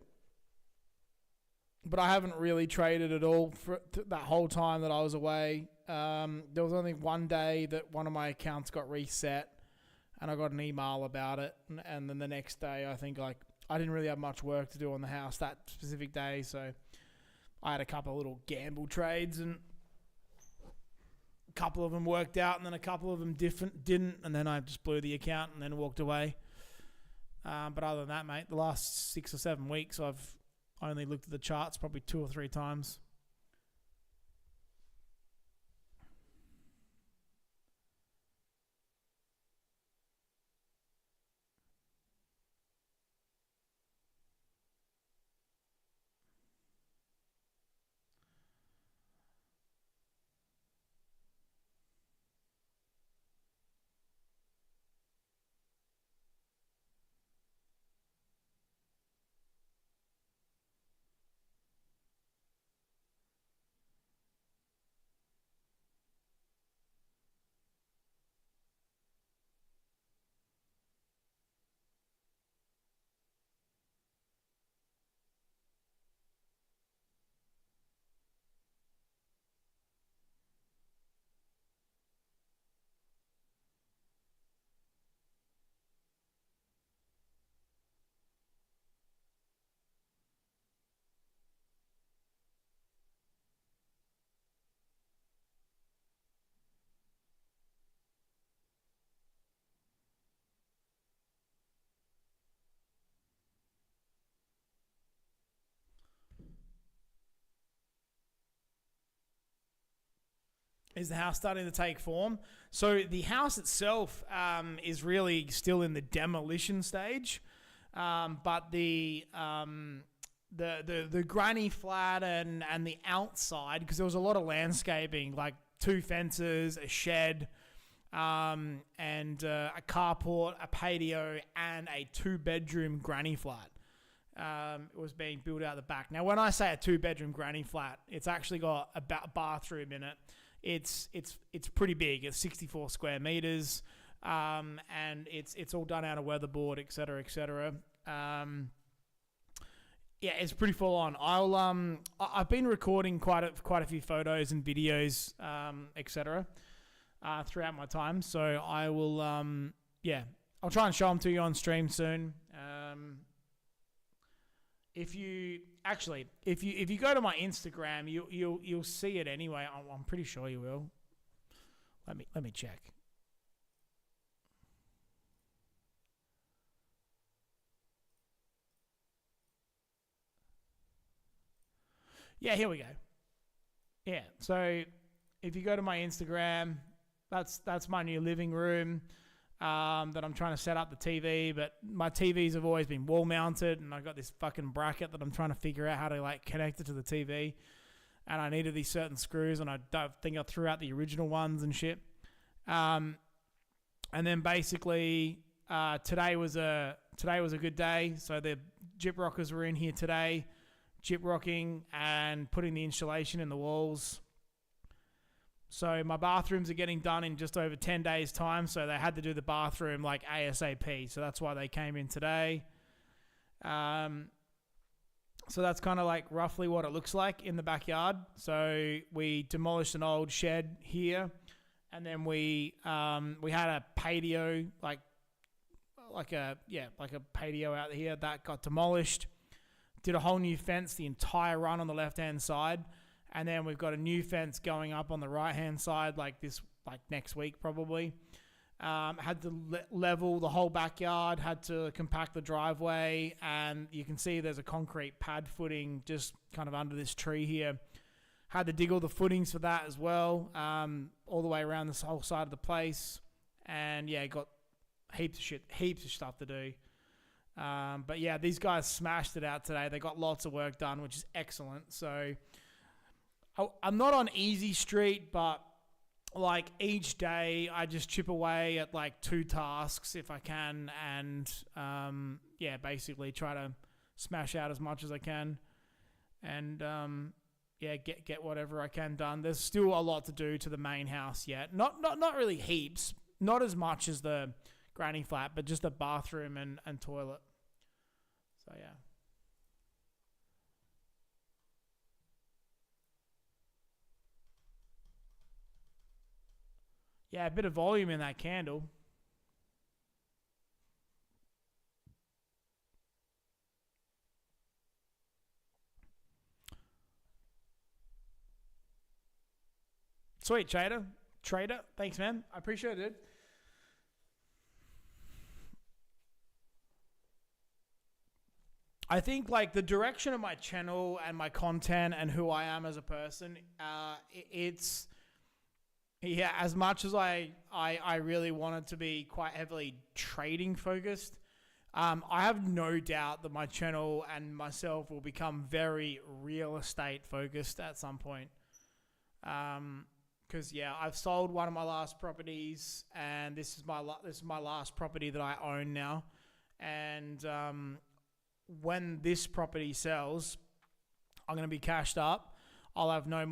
but I haven't really traded at all for that whole time that I was away. There was only one day that one of my accounts got reset, and I got an email about it. And then the next day, I think I didn't really have much work to do on the house that specific day, so I had a couple of little gamble trades, and a couple of them worked out, and then a couple of them didn't, and then I just blew the account and then walked away. But other than that, mate, the last 6 or 7 weeks, I've only looked at the charts probably 2 or 3 times. Is the house starting to take form? So the house itself is really still in the demolition stage, but the granny flat and the outside, because there was a lot of landscaping, like 2 fences, a shed, and a carport, a patio, and a 2-bedroom granny flat. It was being built out the back. Now, when I say a 2-bedroom granny flat, it's actually got a bathroom in it. It's pretty big. It's 64 square meters, and it's all done out of weatherboard, etc., etc. Yeah, it's pretty full on. I've been recording quite a few photos and videos, etc. Throughout my time, so I will I'll try and show them to you on stream soon. If you go to my Instagram, you'll see it anyway. I'm pretty sure you will. Let me check. Yeah, here we go. Yeah, so if you go to my Instagram, that's my new living room. That I'm trying to set up the TV, but my TVs have always been wall mounted, and I got this fucking bracket that I'm trying to figure out how to like connect it to the TV, and I needed these certain screws, and I don't think I threw out the original ones and shit. And then basically today was a good day, so the gyp rockers were in here today, gyp rocking and putting the insulation in the walls. So my bathrooms are getting done in just over 10 days' time, so they had to do the bathroom like ASAP. So that's why they came in today. So that's kind of like roughly what it looks like in the backyard. So we demolished an old shed here, and then we had a patio, like a patio out here that got demolished. Did a whole new fence, the entire run on the left-hand side. And then we've got a new fence going up on the right-hand side, like next week probably. Had to level the whole backyard, had to compact the driveway, and you can see there's a concrete pad footing just kind of under this tree here. Had to dig all the footings for that as well, all the way around this whole side of the place. And yeah, got heaps of stuff to do. But yeah, these guys smashed it out today. They got lots of work done, which is excellent. So I'm not on easy street, but like each day I just chip away at like 2 tasks if I can, and basically try to smash out as much as I can, and get whatever I can done. There's still a lot to do to the main house yet. Not really heaps, not as much as the granny flat, but just the bathroom and toilet. So yeah. Yeah, a bit of volume in that candle. Sweet, Trader. Thanks, man. I appreciate it. I think like the direction of my channel and my content and who I am as a person, it's as much as I really wanted to be quite heavily trading focused. I have no doubt that my channel and myself will become very real estate focused at some point. Because I've sold one of my last properties, and this is my last property that I own now. And when this property sells, I'm going to be cashed up. I'll have no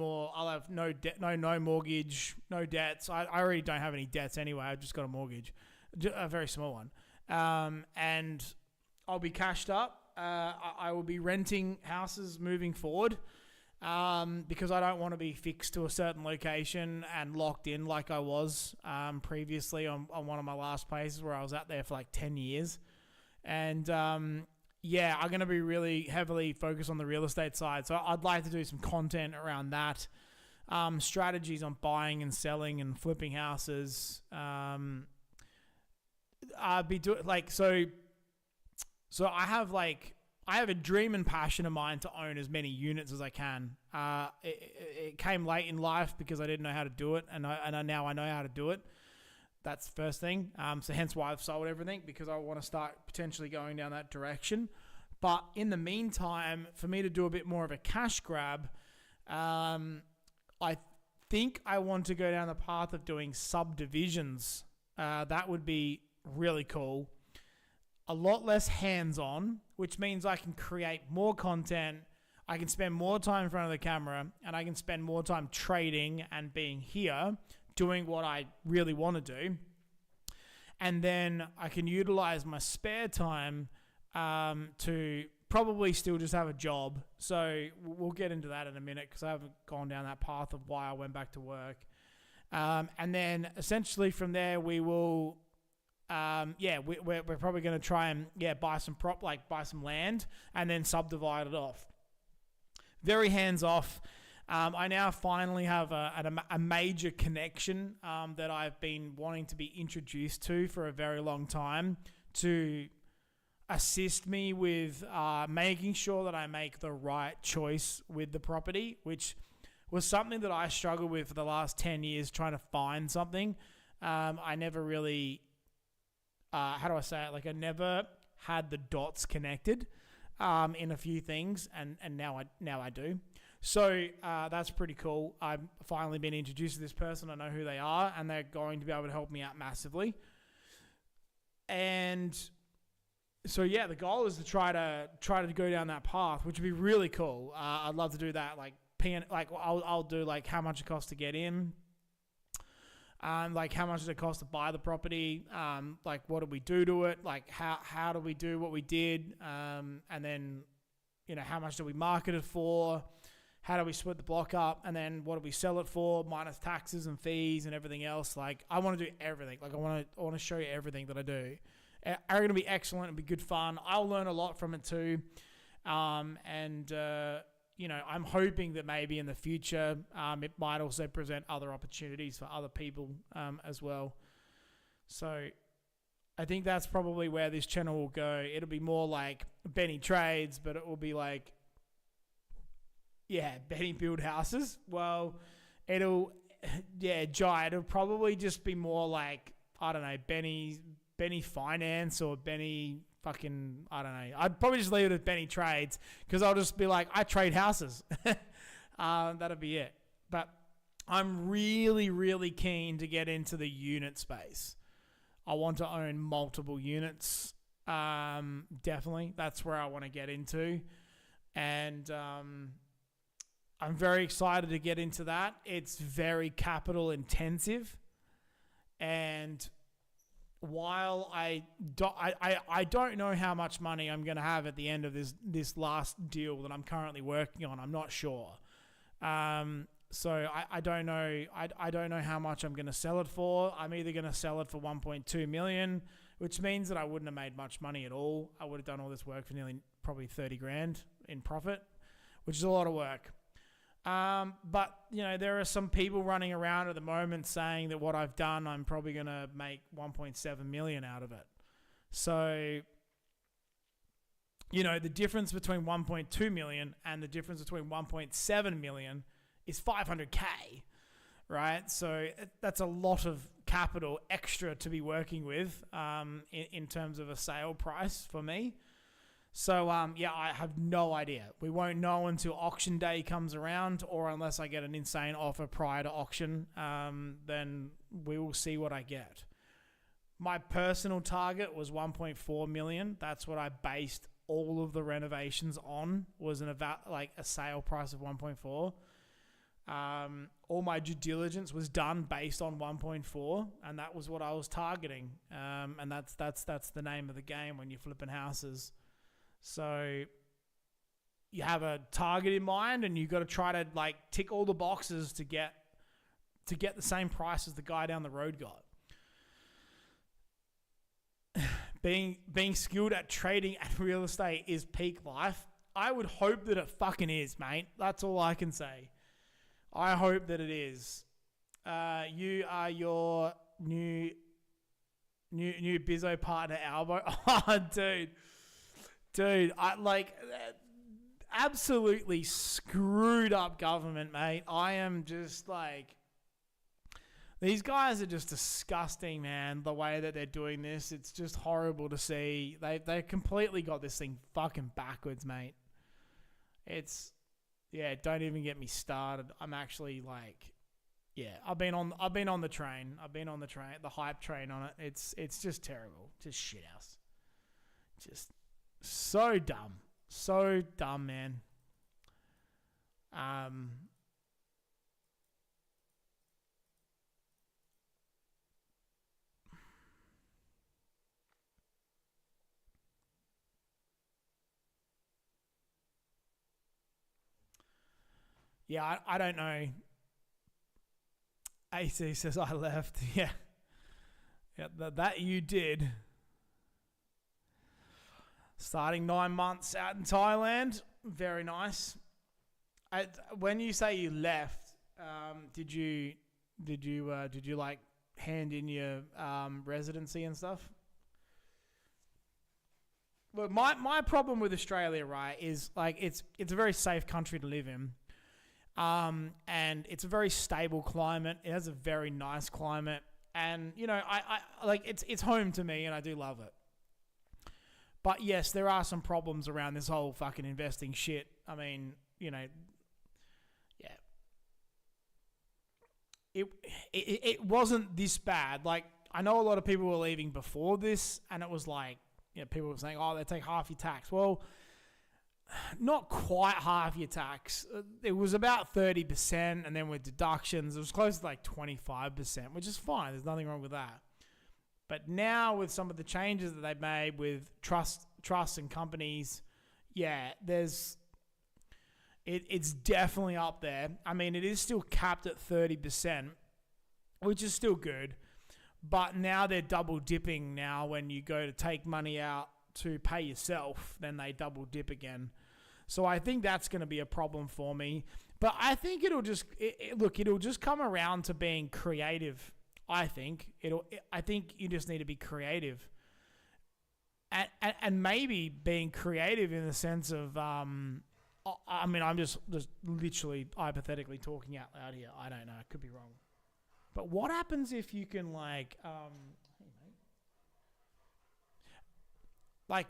mortgage, no debts. I already don't have any debts anyway. I've just got a mortgage, a very small one. And I'll be cashed up. I will be renting houses moving forward. Because I don't want to be fixed to a certain location and locked in like I was previously on one of my last places where I was out there for like 10 years. And I'm going to be really heavily focused on the real estate side. So I'd like to do some content around that. Strategies on buying and selling and flipping houses. I'd be doing so I have a dream and passion of mine to own as many units as I can. It came late in life because I didn't know how to do it, and now I know how to do it. That's the first thing. So hence why I've sold everything, because I want to start potentially going down that direction. But in the meantime, for me to do a bit more of a cash grab, I think I want to go down the path of doing subdivisions. That would be really cool. A lot less hands-on, which means I can create more content, I can spend more time in front of the camera, and I can spend more time trading and being here, doing what I really want to do. And then I can utilize my spare time to probably still just have a job. So we'll get into that in a minute, because I haven't gone down that path of why I went back to work. And then essentially from there, we will... we're probably going to try and buy some land and then subdivide it off. Very hands off. I now finally have a major connection that I've been wanting to be introduced to for a very long time, to assist me with making sure that I make the right choice with the property, which was something that I struggled with for the last 10 years, trying to find something. I never really... how do I say it? Like, I never had the dots connected in a few things, and now I do. So that's pretty cool. I've finally been introduced to this person. I know who they are, and they're going to be able to help me out massively. And so the goal is to try to go down that path, which would be really cool. I'd love to do that. I'll do like how much it costs to get in. Like how much does it cost to buy the property? Like what did we do to it? Like how do we do what we did? And then, how much do we market it for? How do we split the block up? And then what do we sell it for, minus taxes and fees and everything else? Like I want to do everything. Like I want to show you everything that I do. Are going to be excellent. It'll be good fun. I'll learn a lot from it too. I'm hoping that maybe in the future, it might also present other opportunities for other people as well. So I think that's probably where this channel will go. It'll be more like Benny Trades, but it will be like, Benny Build Houses. Well, it'll probably just be more like, I don't know, Benny Finance or Benny fucking, I don't know. I'd probably just leave it at Benny Trades, because I'll just be like, I trade houses. That'll be it. But I'm really, really keen to get into the unit space. I want to own multiple units. Definitely. That's where I want to get into. And I'm very excited to get into that. It's very capital intensive. And while I don't know how much money I'm going to have at the end of this last deal that I'm currently working on, I'm not sure. So I don't know. I don't know how much I'm going to sell it for. I'm either going to sell it for 1.2 million, which means that I wouldn't have made much money at all. I would have done all this work for probably 30 grand in profit, which is a lot of work. But there are some people running around at the moment saying that what I've done, I'm probably going to make 1.7 million out of it. So, the difference between 1.2 million and the difference between 1.7 million is 500K, right? So that's a lot of capital extra to be working with in terms of a sale price for me. So, I have no idea. We won't know until auction day comes around, or unless I get an insane offer prior to auction, then we will see what I get. My personal target was 1.4 million. That's what I based all of the renovations on, was a sale price of 1.4. All my due diligence was done based on 1.4, and that was what I was targeting. And that's the name of the game when you're flipping houses. So you have a target in mind, and you've got to try to tick all the boxes to get the same price as the guy down the road got. Being skilled at trading and real estate is peak life. I would hope that it fucking is, mate. That's all I can say. I hope that it is. You are your new bizzo partner, Albo. Oh, dude, I absolutely screwed up government, mate. I am just these guys are just disgusting, man. The way that they're doing this, it's just horrible to see. They completely got this thing fucking backwards, mate. Don't even get me started. I'm actually I've been on the train. The hype train on it. It's just terrible. Just shit house. Just so dumb, man. Yeah, I don't know. AC says I left. Yeah, that you did. Starting 9 months out in Thailand, very nice. When you say you left, did you hand in your residency and stuff? Look, my problem with Australia, right, is it's a very safe country to live in. And it's a very stable climate. It has a very nice climate, and it's home to me, and I do love it. But yes, there are some problems around this whole fucking investing shit. I mean, it wasn't this bad. I know a lot of people were leaving before this, and it was people were saying, oh, they take half your tax. Well, not quite half your tax. It was about 30%, and then with deductions, it was close to 25%, which is fine. There's nothing wrong with that. But now with some of the changes that they've made with trusts and companies, it's definitely up there. I mean, it is still capped at 30%, which is still good. But now they're double dipping now when you go to take money out to pay yourself, then they double dip again. So I think that's going to be a problem for me. But I think it'll just come around to being creative. I think you just need to be creative, and maybe being creative in the sense of I'm just literally hypothetically talking out loud here. I don't know. I could be wrong. But what happens if you can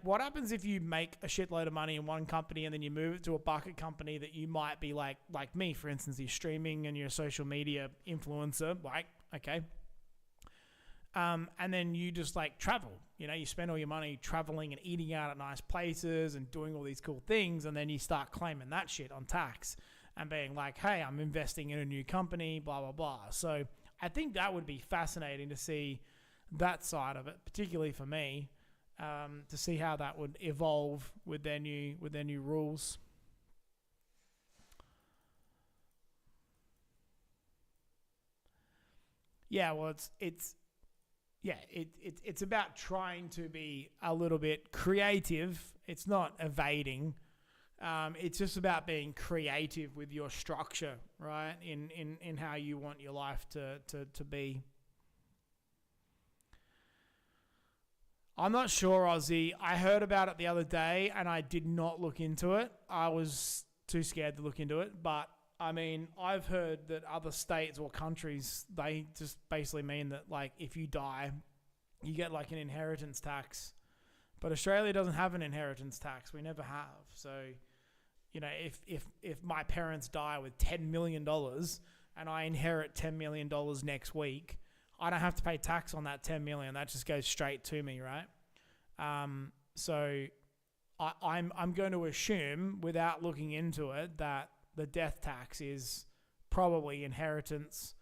what happens if you make a shitload of money in one company and then you move it to a bucket company that you might be like me, for instance, you're streaming and you're a social media influencer, okay. And then you just travel, you spend all your money traveling and eating out at nice places and doing all these cool things. And then you start claiming that shit on tax and being like, hey, I'm investing in a new company, blah, blah, blah. So I think that would be fascinating to see that side of it, particularly for me. To see how that would evolve with their new rules. Yeah, well, it's about trying to be a little bit creative. It's not evading. It's just about being creative with your structure, right? In how you want your life to be. I'm not sure, Aussie. I heard about it the other day and I did not look into it. I was too scared to look into it. But, I mean, I've heard that other states or countries, they just basically mean that, like, if you die, you get, like, an inheritance tax. But Australia doesn't have an inheritance tax. We never have. So, you know, if my parents die with $10 million and I inherit $10 million next week, I don't have to pay tax on that $10 million. That just goes straight to me, right? So I'm going to assume, without looking into it, that the death tax is probably inheritance,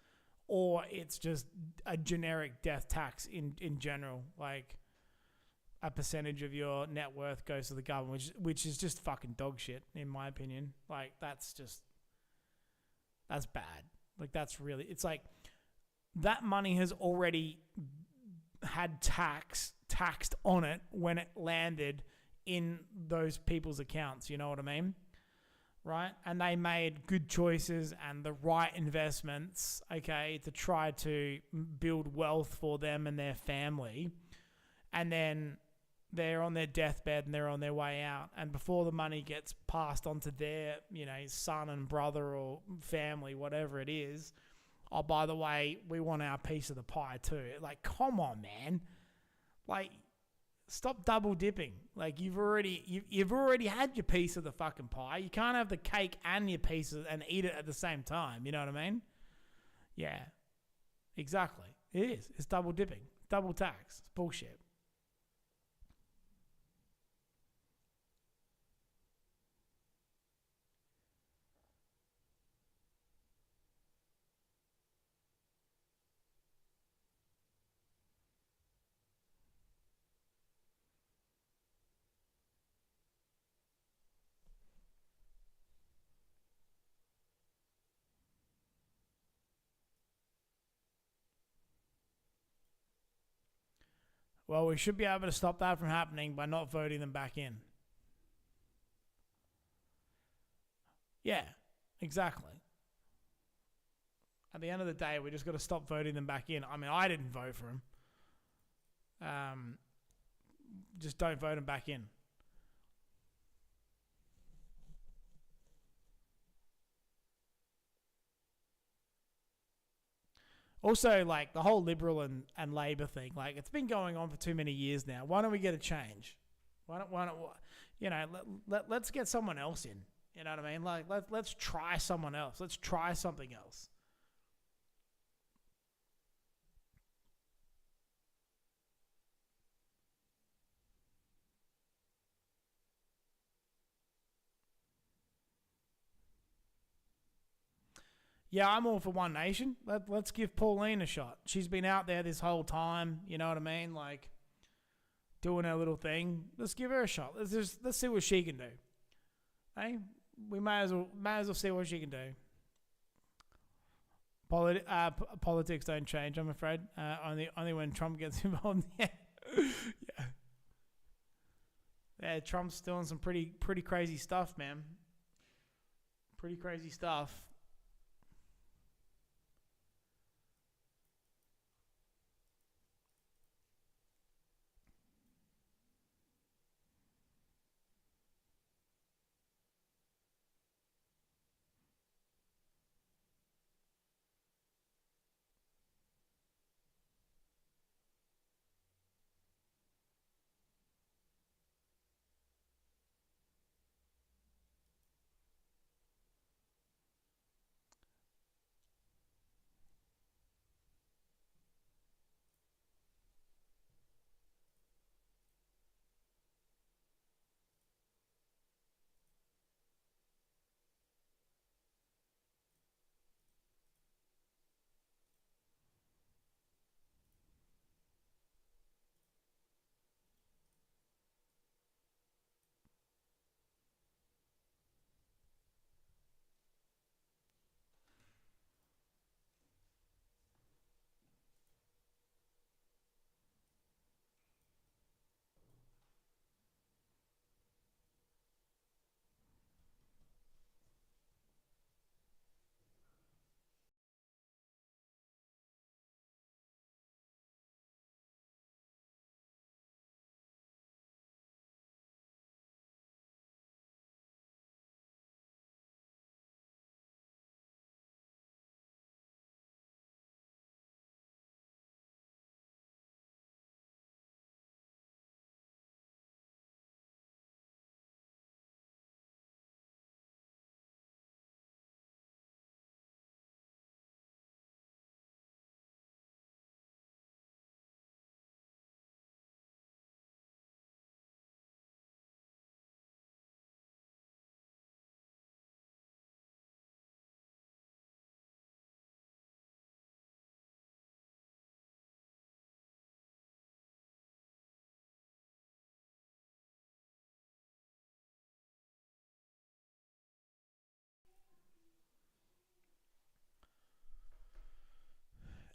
or it's just a generic death tax in general. Like, a percentage of your net worth goes to the government, which is just fucking dog shit, in my opinion. Like, that's bad. Like, that's really, it's like, that money has already had taxed on it when it landed in those people's accounts. You know what I mean? Right? And they made good choices and the right investments, okay, to try to build wealth for them and their family. And then they're on their deathbed and they're on their way out. And before the money gets passed on to their, you know, son and brother or family, whatever it is, oh, by the way, we want our piece of the pie too. Like, come on, man. Like, stop double dipping. Like, you've already had your piece of the fucking pie. You can't have the cake and your pieces and eat it at the same time. You know what I mean? Yeah, exactly. It is. It's double dipping. Double tax. It's bullshit. Well, we should be able to stop that from happening by not voting them back in. Yeah, exactly. At the end of the day, we just got to stop voting them back in. I mean, I didn't vote for them. Just don't vote them back in. Also, like, the whole Liberal and Labor thing, like, it's been going on for too many years now. Why don't we get a change? Why don't you know, let's get someone else in. You know what I mean? Like, let's try someone else. Let's try something else. Yeah, I'm all for One Nation. Let's give Pauline a shot. She's been out there this whole time. You know what I mean? Like, doing her little thing. Let's give her a shot. Let's see what she can do. Hey, we may as well see what she can do. Politics don't change, I'm afraid. Only when Trump gets involved. Yeah, yeah. Yeah, Trump's doing some pretty crazy stuff, man. Pretty crazy stuff.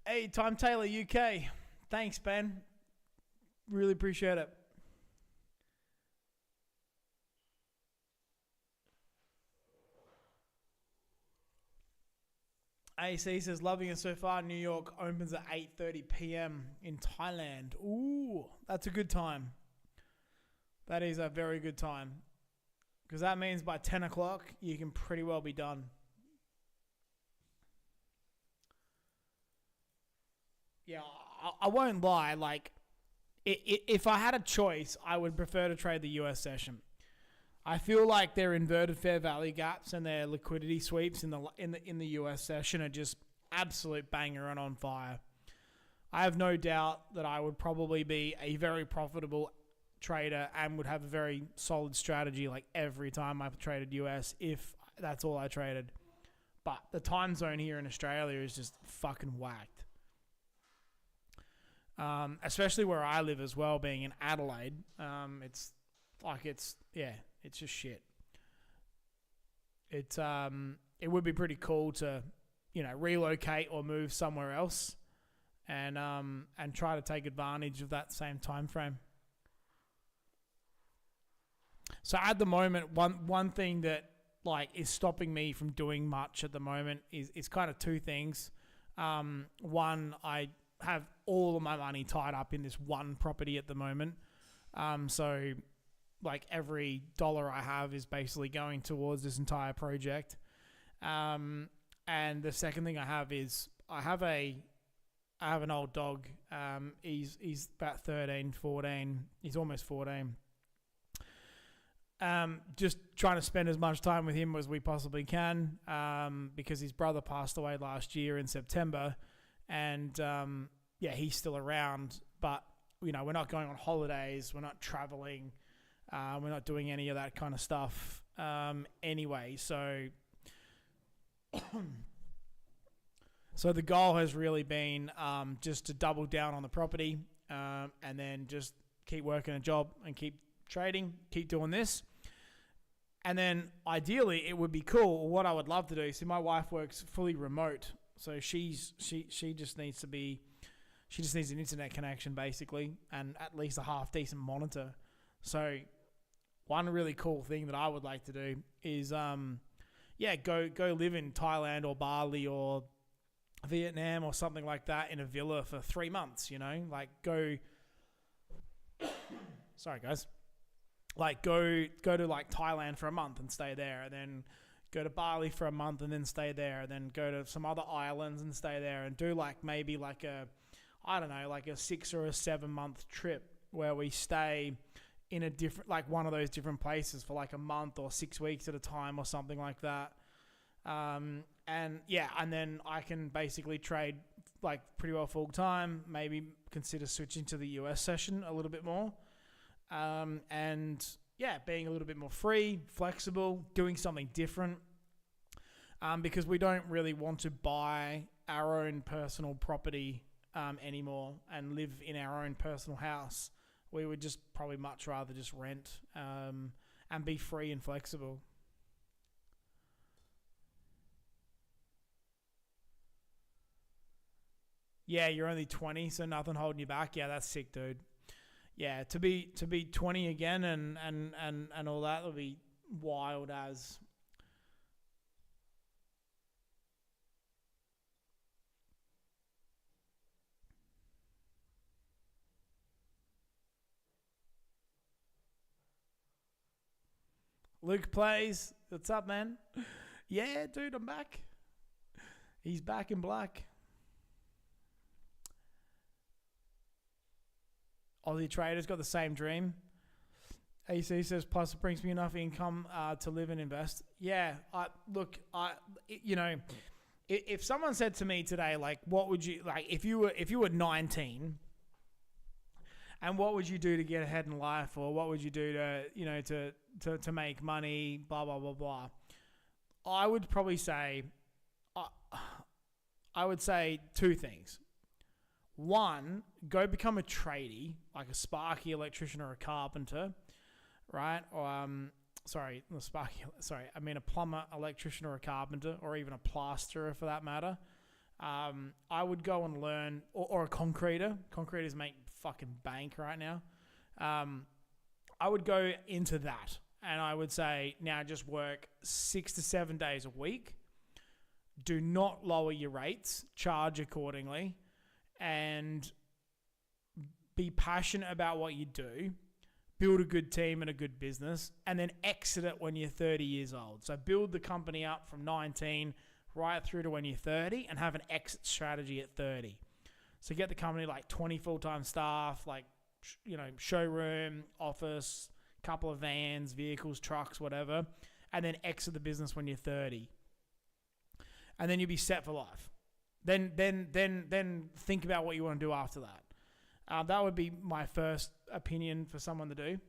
Hey, Time Taylor UK. Thanks, Ben. Really appreciate it. AC says, loving it so far. New York opens at 8:30 p.m. in Thailand. Ooh, that's a good time. That is a very good time. Because that means by 10 o'clock, you can pretty well be done. Yeah, I won't lie. Like, if I had a choice, I would prefer to trade the US session. I feel like their inverted fair value gaps and their liquidity sweeps in the US session are just absolute banger and on fire. I have no doubt that I would probably be a very profitable trader and would have a very solid strategy like every time I've traded US if that's all I traded. But the time zone here in Australia is just fucking whacked. Especially where I live as well, being in Adelaide. It's just shit. It would be pretty cool to, relocate or move somewhere else, and try to take advantage of that same time frame. So at the moment, one thing that is stopping me from doing much at the moment is kind of two things. One, I have all of my money tied up in this one property at the moment. So every dollar I have is basically going towards this entire project. And the second thing I have is I have an old dog. He's about 13, 14. He's almost 14. Just trying to spend as much time with him as we possibly can, because his brother passed away last year in September, and he's still around, but we're not going on holidays, we're not traveling, we're not doing any of that kind of stuff anyway. So the goal has really been just to double down on the property, and then just keep working a job and keep trading, keep doing this. And then ideally it would be cool. What I would love to do, see, my wife works fully remote. So she just needs an internet connection basically, and at least a half decent monitor. So one really cool thing that I would like to do is go live in Thailand or Bali or Vietnam or something like that in a villa for 3 months, go sorry guys. Go to Thailand for a month and stay there, and then go to Bali for a month and then stay there, and then go to some other islands and stay there, and do maybe a 6 or a 7 month trip where we stay in a different, one of those different places for a month or 6 weeks at a time or something like that. And then I can basically trade pretty well full time, maybe consider switching to the US session a little bit more. Being a little bit more free, flexible, doing something different, because we don't really want to buy our own personal property anymore and live in our own personal house. We would just probably much rather just rent and be free and flexible. Yeah, you're only 20, so nothing holding you back. Yeah, that's sick, dude. Yeah, to be 20 again and all that would be wild as. Luke plays. What's up, man? Yeah, dude, I'm back. He's back in black. Aussie traders got the same dream. AC says, plus it brings me enough income to live and invest. Yeah, if someone said to me today, what would you if you were 19, and what would you do to get ahead in life, or what would you do to make money, blah blah blah blah. I would probably say, I would say two things. One, go become a tradie, like a sparky electrician or a carpenter, right? Or a plumber, electrician, or a carpenter, or even a plasterer for that matter. I would go and learn, or a concreter. Concreters make fucking bank right now. I would go into that, and I would say now just work 6 to 7 days a week. Do not lower your rates, charge accordingly, and be passionate about what you do. Build a good team and a good business, and then exit it when you're 30 years old. So build the company up from 19 right through to when you're 30 and have an exit strategy at 30. So get the company like 20 full-time staff, like, showroom, office, couple of vans, vehicles, trucks, whatever, and then exit the business when you're 30. And then you'll be set for life. Then think about what you want to do after that. That would be my first opinion for someone to do.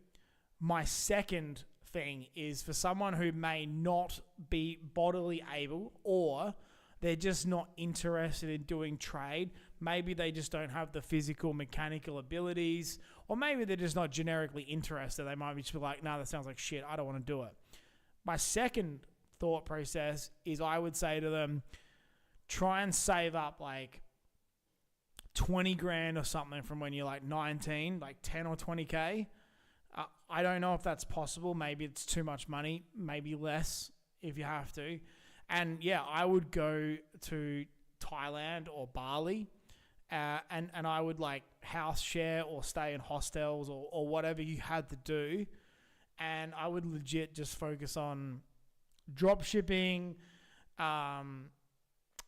My second thing is for someone who may not be bodily able, or they're just not interested in doing trade. Maybe they just don't have the physical, mechanical abilities, or maybe they're just not generically interested. They might be just like, no, that sounds like shit. I don't want to do it. My second thought process is I would say to them, try and save up like 20 grand or something from when you're like 19, like 10 or 20K. I don't know if that's possible. Maybe it's too much money, maybe less if you have to. And yeah, I would go to Thailand or Bali, and I would like house share or stay in hostels or whatever you had to do. And I would legit just focus on drop shipping,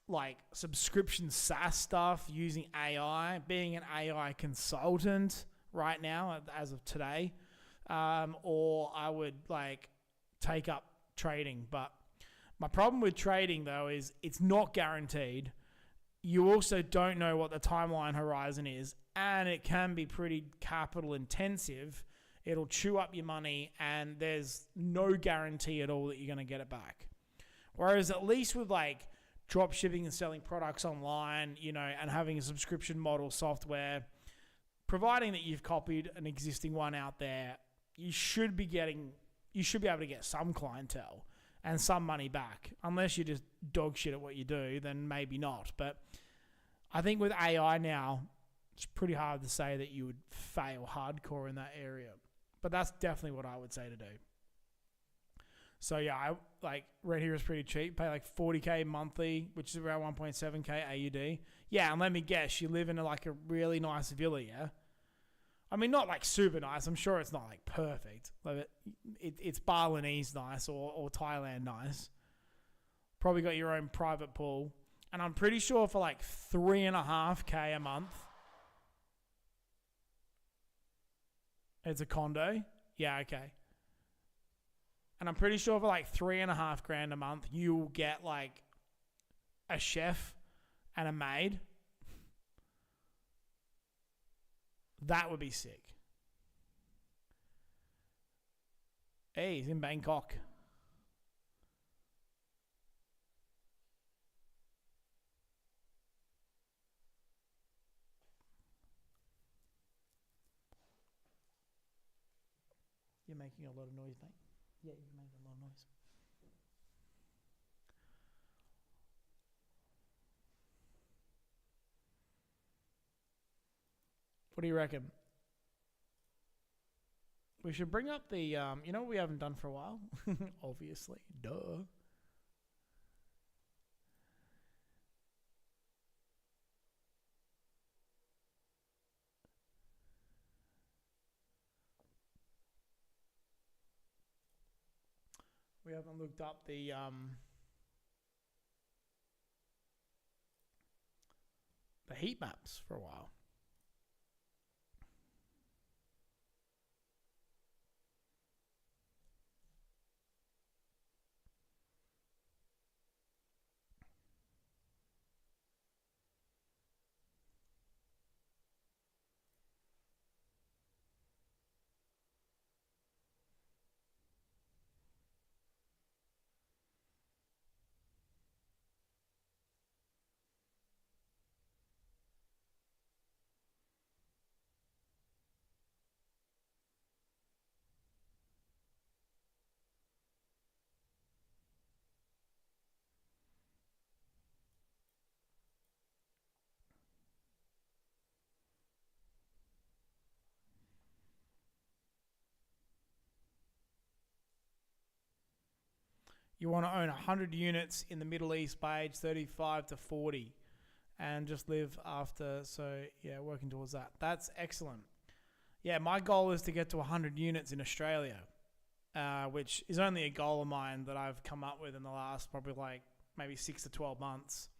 like subscription SaaS stuff, using AI, being an AI consultant right now as of today. Or I would like take up trading. But my problem with trading though is it's not guaranteed. You also don't know what the timeline horizon is, and it can be pretty capital intensive. It'll chew up your money, and there's no guarantee at all that you're going to get it back. Whereas at least with like drop shipping and selling products online, and having a subscription model software, providing that you've copied an existing one out there, you should be able to get some clientele and some money back. Unless you're just dog shit at what you do, then maybe not. But I think with AI now, it's pretty hard to say that you would fail hardcore in that area. But that's definitely what I would say to do. So yeah, rent here is pretty cheap. Pay like 40K monthly, which is around 1.7K AUD. Yeah, and let me guess, you live in a really nice villa, yeah? I mean, not like super nice. I'm sure it's not like perfect. Like it's Balinese nice or Thailand nice. Probably got your own private pool. And I'm pretty sure for like 3.5K a month, it's a condo. Yeah, okay. And I'm pretty sure for like 3.5 grand a month, you will get like a chef and a maid. That would be sick. Hey, he's in Bangkok. You're making a lot of noise, mate. Yeah, you're making a lot of noise. What do you reckon? We should bring up the, what we haven't done for a while? Obviously. Duh. We haven't looked up the heat maps for a while. You want to own 100 units in the Middle East by age 35 to 40 and just live after. So, yeah, working towards that. That's excellent. Yeah, my goal is to get to 100 units in Australia, which is only a goal of mine that I've come up with in the last probably like maybe 6 to 12 months.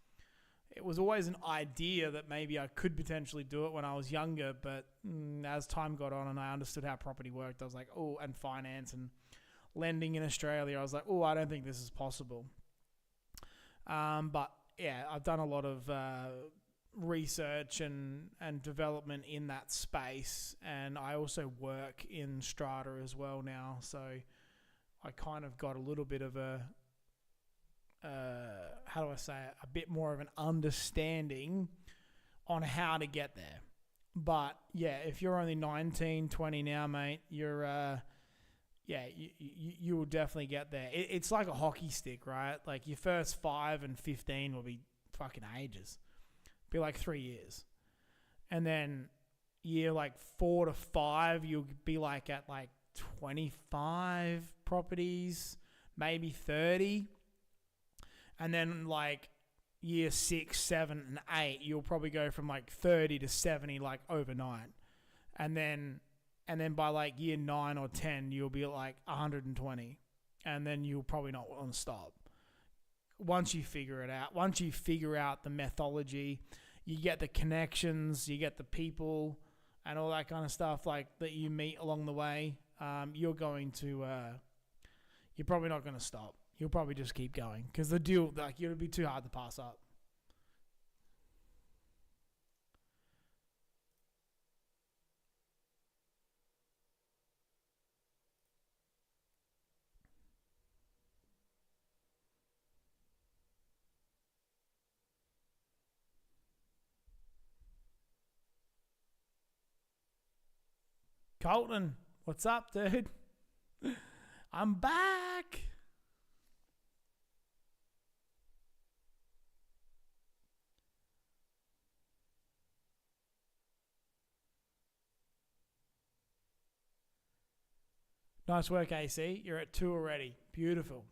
It was always an idea that maybe I could potentially do it when I was younger, but as time got on and I understood how property worked, I was like, oh, and finance and lending in Australia, I was like, oh, I don't think this is possible. But yeah, I've done a lot of research and development in that space, and I also work in strata as well now, so I kind of got a little bit of a how do I say it, a bit more of an understanding on how to get there. But yeah, if you're only 19, 20 now, mate, you're you will definitely get there. It's like a hockey stick, right? Like your first 5 and 15 will be fucking ages. Be like 3 years. And then year like 4 to 5, you'll be like at like 25 properties, maybe 30. And then like year 6, 7, and 8, you'll probably go from like 30 to 70 like overnight. And then by like year 9 or 10, you'll be at like 120. And then you'll probably not want to stop. Once you figure it out, once you figure out the methodology, you get the connections, you get the people and all that kind of stuff like that you meet along the way, you're probably not going to stop. You'll probably just keep going because the deal, like, it'll be too hard to pass up. Colton, what's up, dude? I'm back. Nice work, AC. You're at 2 already. Beautiful.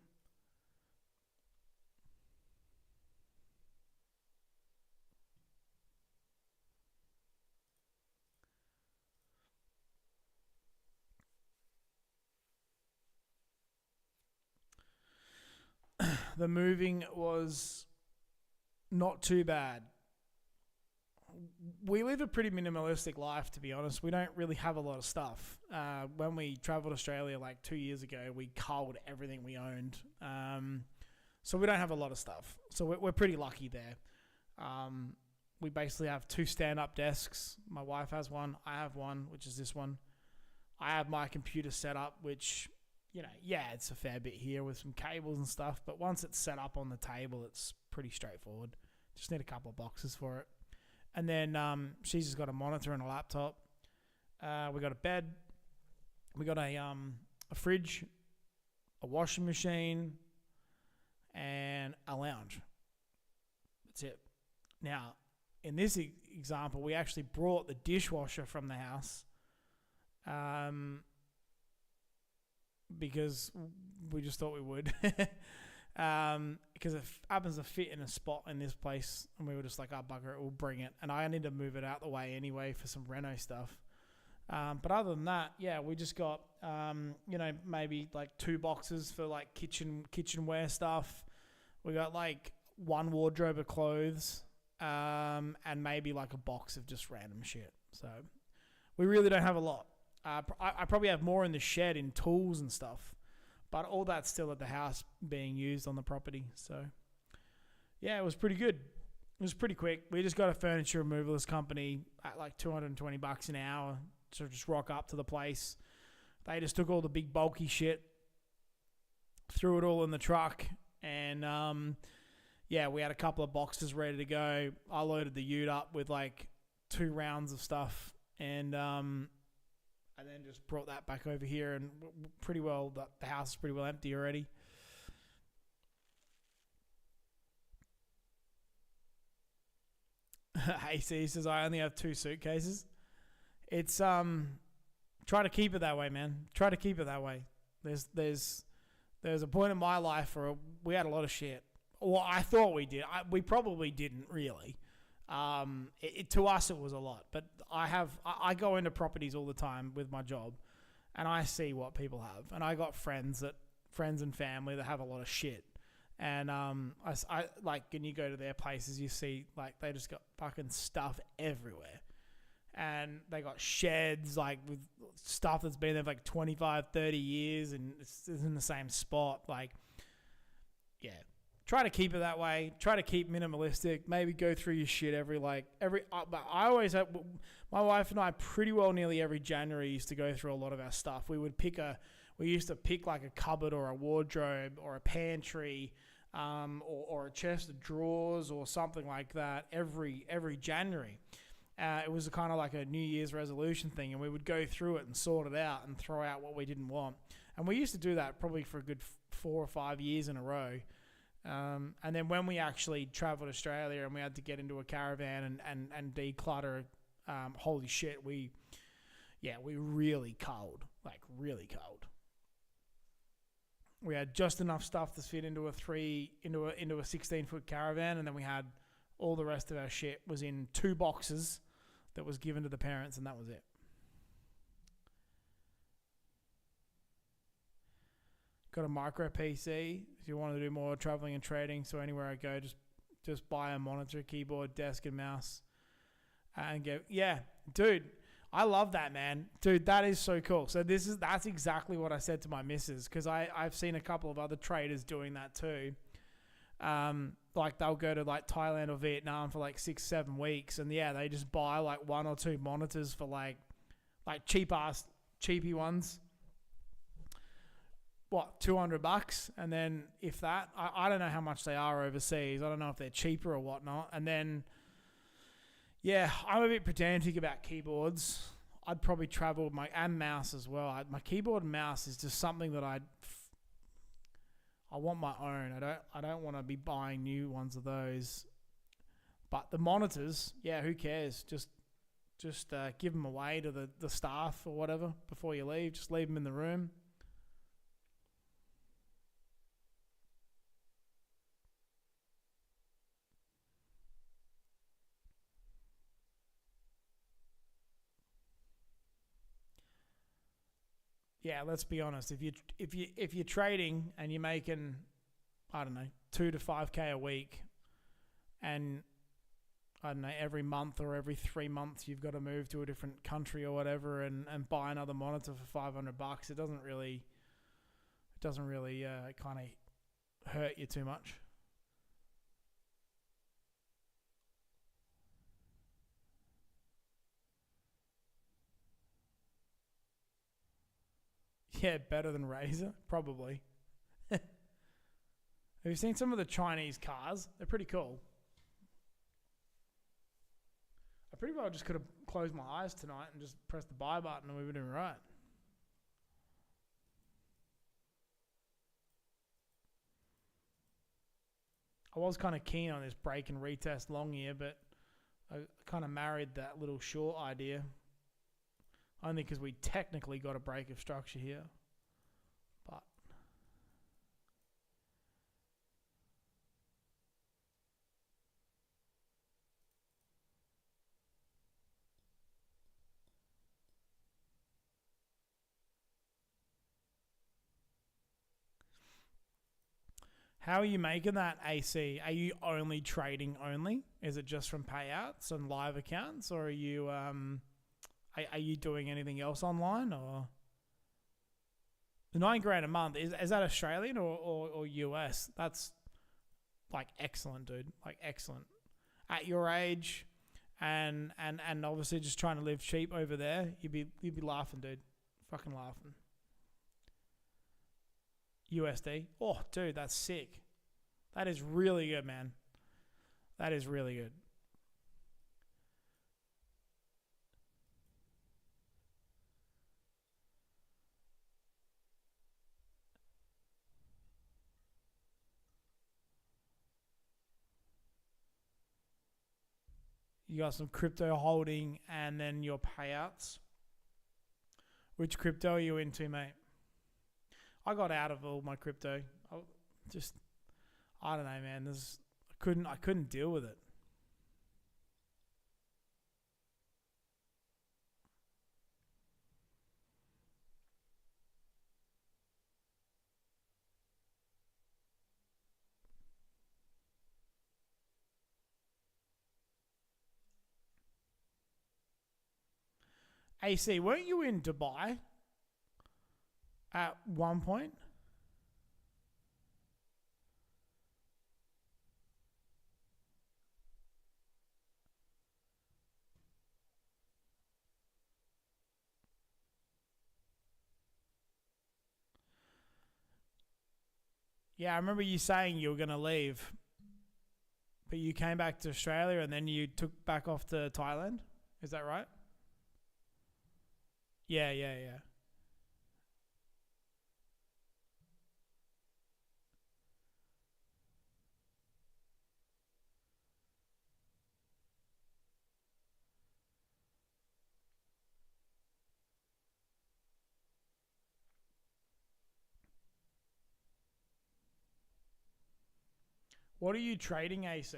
The moving was not too bad. We live a pretty minimalistic life, to be honest. We don't really have a lot of stuff. When we traveled Australia like 2 years ago, we culled everything we owned. So we don't have a lot of stuff. So we're pretty lucky there. We basically have 2 stand-up desks. My wife has one. I have one, which is this one. I have my computer set up, which, you know, yeah, it's a fair bit here with some cables and stuff. But once it's set up on the table, it's pretty straightforward. Just need a couple of boxes for it. And then she's just got a monitor and a laptop. We got a bed. We got a fridge, a washing machine, and a lounge. That's it. Now, in this example, we actually brought the dishwasher from the house because we just thought we would. Because it happens to fit in a spot in this place, and we were just like, oh, bugger it, we'll bring it. And I need to move it out the way anyway for some reno stuff. But other than that, yeah, we just got, maybe like 2 boxes for like kitchenware stuff. We got like 1 wardrobe of clothes, and maybe like a box of just random shit. So we really don't have a lot. I probably have more in the shed in tools and stuff. But all that's still at the house being used on the property. So, yeah, it was pretty good. It was pretty quick. We just got a furniture removalist company at like $220 an hour to just rock up to the place. They just took all the big bulky shit, threw it all in the truck, and we had a couple of boxes ready to go. I loaded the ute up with like 2 rounds of stuff, and then just brought that back over here, and pretty well, the house is pretty well empty already. AC says, I only have 2 suitcases. It's, try to keep it that way, man. Try to keep it that way. There's There was a point in my life where we had a lot of shit. Well, I thought we did. We probably didn't really. To us, it was a lot. But I go into properties all the time with my job, and I see what people have. And I got friends and family that have a lot of shit. And I like when you go to their places, you see like they just got fucking stuff everywhere. And they got sheds like with stuff that's been there for like 25, 30 years and it's in the same spot. Like, yeah, try to keep it that way. Try to keep minimalistic. Maybe go through your shit but I always have, my wife and I pretty well nearly every January used to go through a lot of our stuff. We used to pick like a cupboard or a wardrobe or a pantry, or a chest of drawers or something like that every January. It was kind of like a New Year's resolution thing, and we would go through it and sort it out and throw out what we didn't want. And we used to do that probably for a good 4 or 5 years in a row. And then when we actually traveled Australia and we had to get into a caravan and declutter, holy shit, we really culled, like really culled. We had just enough stuff to fit into a 16-foot caravan, and then we had all the rest of our shit was in 2 boxes that was given to the parents, and that was it. Got a micro PC if you want to do more traveling and trading. So anywhere I go, just buy a monitor, keyboard, desk, and mouse, and go. Yeah, dude, I love that, man. Dude, that is so cool. So that's exactly what I said to my missus, because I've seen a couple of other traders doing that too. Like they'll go to like Thailand or Vietnam for like 6-7 weeks, and yeah, they just buy like 1 or 2 monitors for like cheapy ones. What, $200? And then if that, I don't know how much they are overseas. I don't know if they're cheaper or whatnot. And then, yeah, I'm a bit pedantic about keyboards. I'd probably travel and mouse as well. My keyboard and mouse is just something that I want my own. I don't want to be buying new ones of those. But the monitors, yeah, who cares? Just give them away to the staff or whatever before you leave. Just leave them in the room. Yeah, let's be honest. If you're trading and you're making, I don't know, 2 to 5K a week, and I don't know, every month or every 3 months you've got to move to a different country or whatever and buy another monitor for $500, it doesn't really kind of hurt you too much. Yeah, better than Razer, probably. Have you seen some of the Chinese cars? They're pretty cool. I pretty well just could have closed my eyes tonight and just pressed the buy button and we were doing right. I was kind of keen on this break and retest long year, but I kind of married that little short idea. Only because we technically got a break of structure here. But how are you making that AC? Are you only trading only? Is it just from payouts and live accounts, or are you doing anything else online? Or the $9,000 a month is that Australian or US? That's like excellent, dude. Like excellent. At your age, and obviously just trying to live cheap over there, you'd be laughing, dude. Fucking laughing. USD. Oh, dude, that's sick. That is really good, man. That is really good. You got some crypto holding and then your payouts. Which crypto are you into, mate? I got out of all my crypto. I just, I don't know, man. I couldn't deal with it. AC, weren't you in Dubai at one point? Yeah, I remember you saying you were going to leave, but you came back to Australia and then you took back off to Thailand. Is that right? Yeah, yeah, yeah. What are you trading, AC?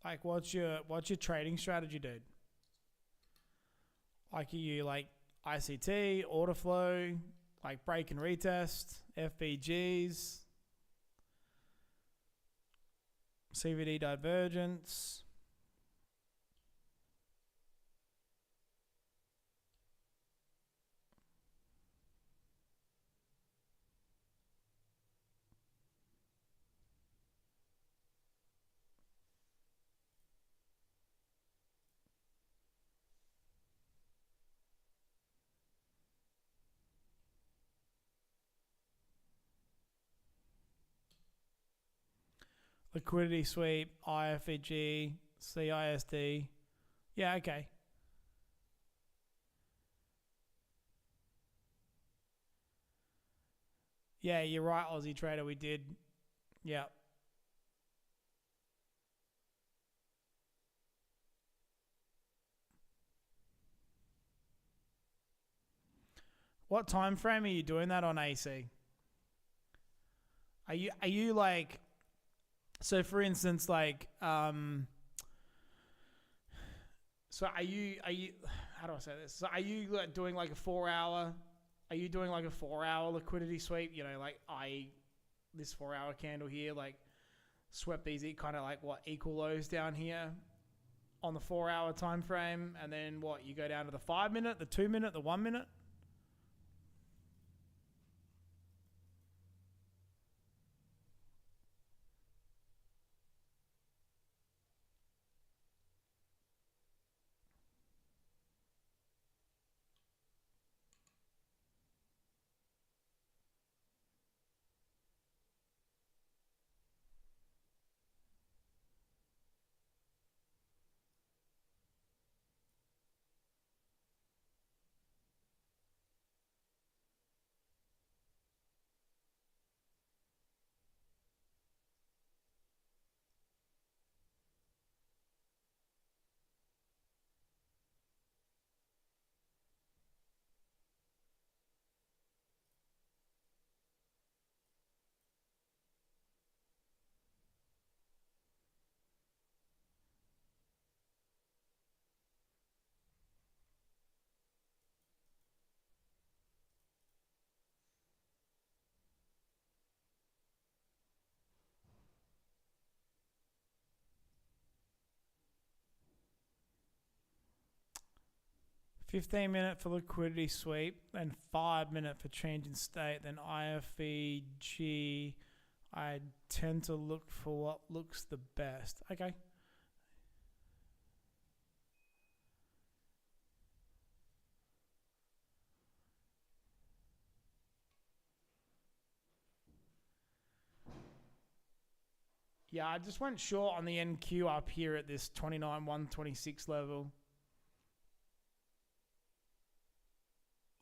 Like, what's your trading strategy, dude? Like, are you like ICT, order flow, like break and retest, FBGs, CVD divergence? Liquidity sweep, IFEG, CISD. Yeah, okay. Yeah, you're right, Aussie Trader. We did. Yeah. What time frame are you doing that on, AC? Are you like, so for instance, like so are you how do I say this? So are you like doing like a 4 hour? Are you doing like a 4 hour liquidity sweep? You know, like this 4 hour candle here, like swept these kind of like what equal lows down here on the 4 hour time frame, and then what you go down to the 5 minute, the 2 minute, the 1 minute. $15 for liquidity sweep, then 5 minute for change in state, then IFEG. I tend to look for what looks the best. Okay. Yeah, I just went short on the NQ up here at this 29,126 level.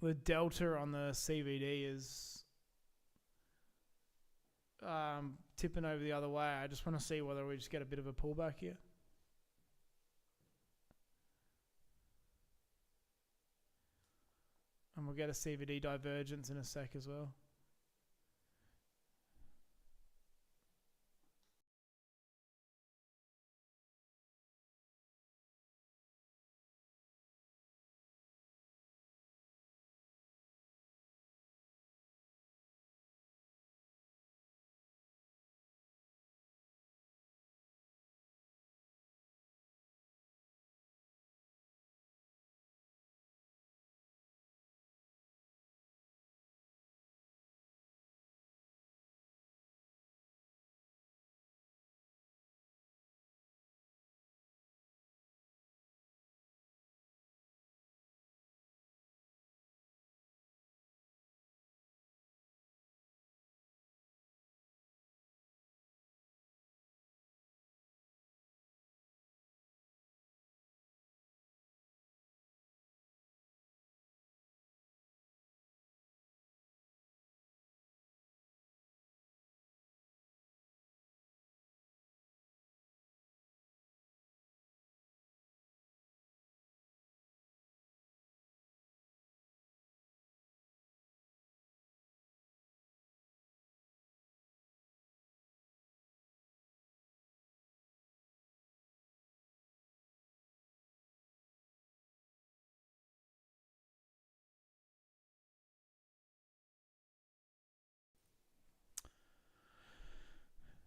The delta on the CVD is tipping over the other way. I just want to see whether we just get a bit of a pullback here. And we'll get a CVD divergence in a sec as well.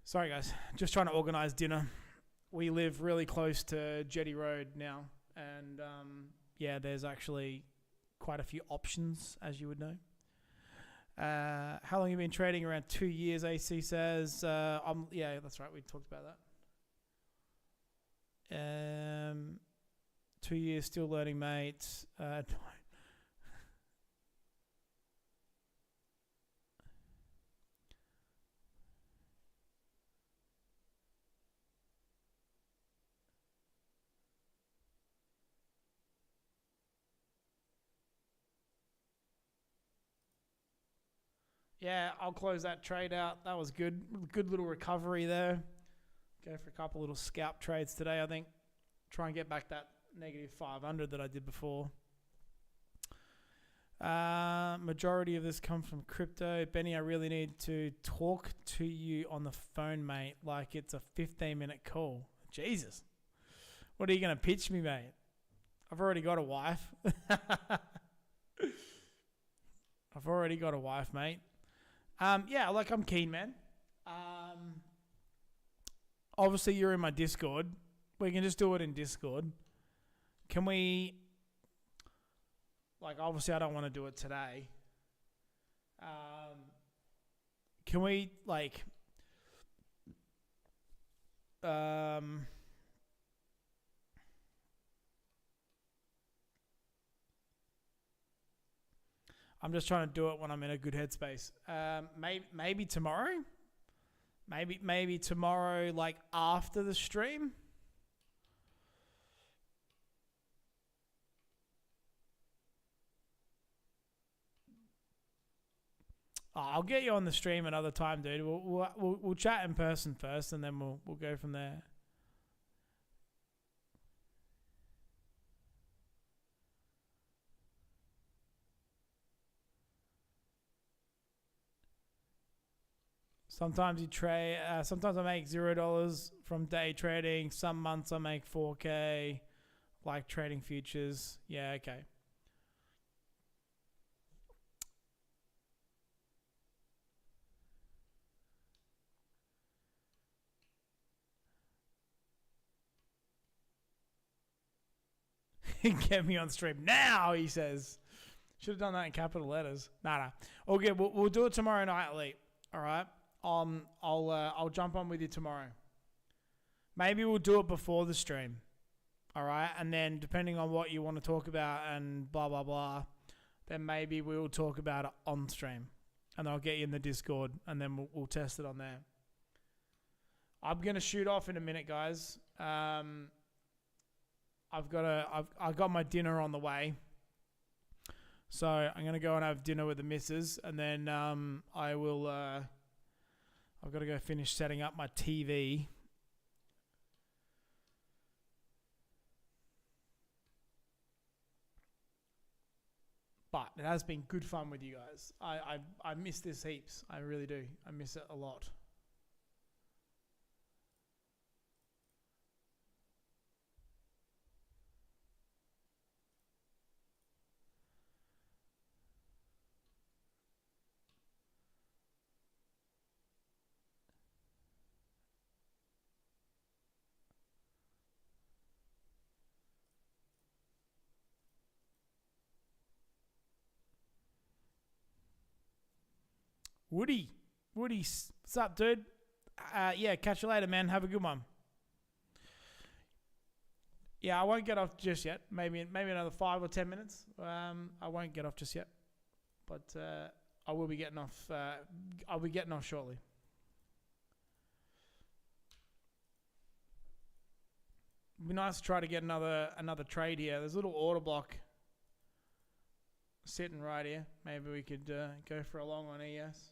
Sorry, guys. Just trying to organise dinner. We live really close to Jetty Road now. And, yeah, there's actually quite a few options, as you would know. How long have you been trading? Around 2 years, AC says. Yeah, that's right. We talked about that. 2 years, still learning, mate. Yeah, I'll close that trade out. That was good. Good little recovery there. Go for a couple little scalp trades today, I think. Try and get back that negative 500 that I did before. Majority of this comes from crypto. Benny, I really need to talk to you on the phone, mate, like it's a 15-minute call. Jesus. What are you going to pitch me, mate? I've already got a wife. I've already got a wife, mate. Yeah, like I'm keen, man. Obviously, you're in my Discord. We can just do it in Discord. Can we... Like, obviously, I don't want to do it today. Can we, like... I'm just trying to do it when I'm in a good headspace. Maybe tomorrow? Maybe tomorrow, like, after the stream? I'll get you on the stream another time, dude. We'll chat in person first, and then we'll go from there. Sometimes you trade. Sometimes I make $0 from day trading. Some months I make 4K, like trading futures. Yeah, okay. Get me on stream now, he says. Should have done that in capital letters. Nah. Okay, we'll do it tomorrow night, Lee. All right. I'll jump on with you tomorrow. Maybe we'll do it before the stream. All right, and then depending on what you want to talk about and blah blah blah, then maybe we'll talk about it on stream, and I'll get you in the Discord, and then we'll test it on there. I'm gonna shoot off in a minute, guys. I've got my dinner on the way, so I'm gonna go and have dinner with the missus, and then I will. I've got to go finish setting up my TV. But it has been good fun with you guys. I miss this heaps. I really do. I miss it a lot. Woody, what's up, dude? Yeah, catch you later, man. Have a good one. Yeah, I won't get off just yet. Maybe another 5 or 10 minutes. I won't get off just yet, but I will be getting off. I'll be getting off shortly. It'd be nice to try to get another trade here. There's a little order block sitting right here. Maybe we could go for a long on ES.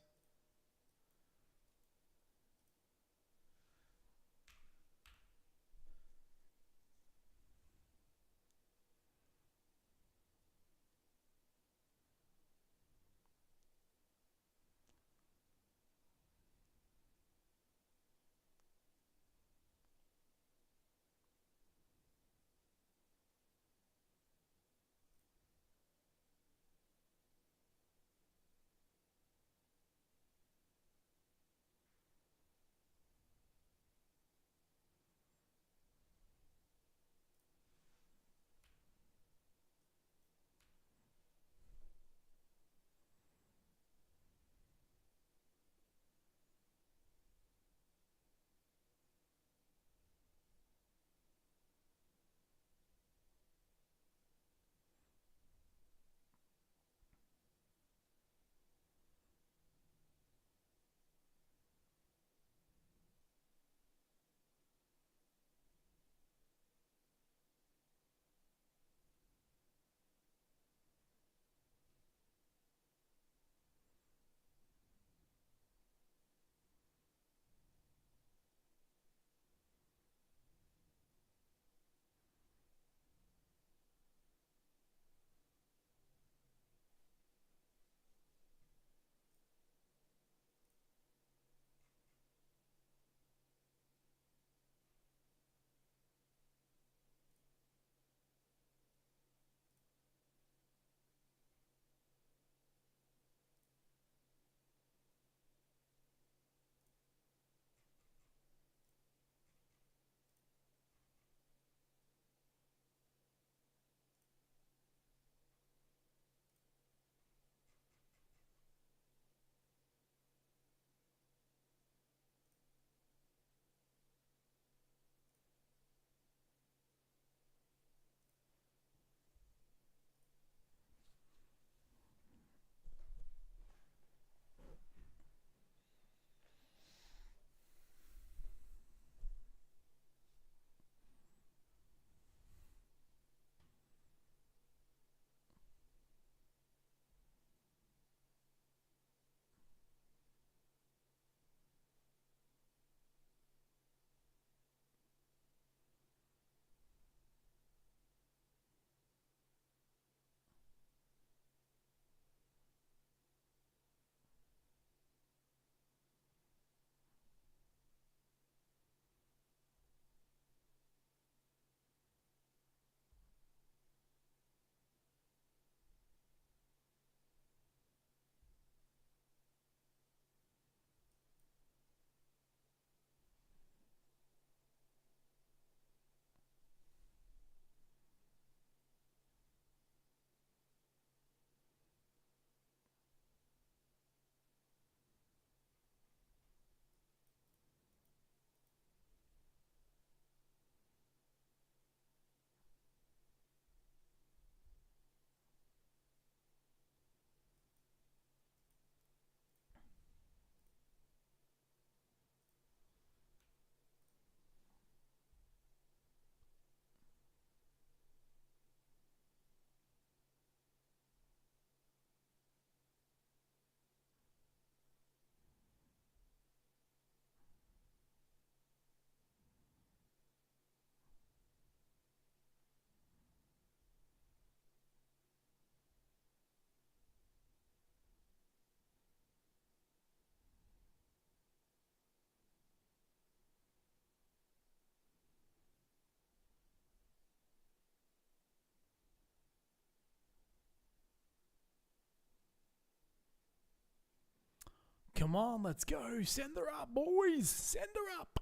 Come on, let's go. Send her up, boys. Send her up.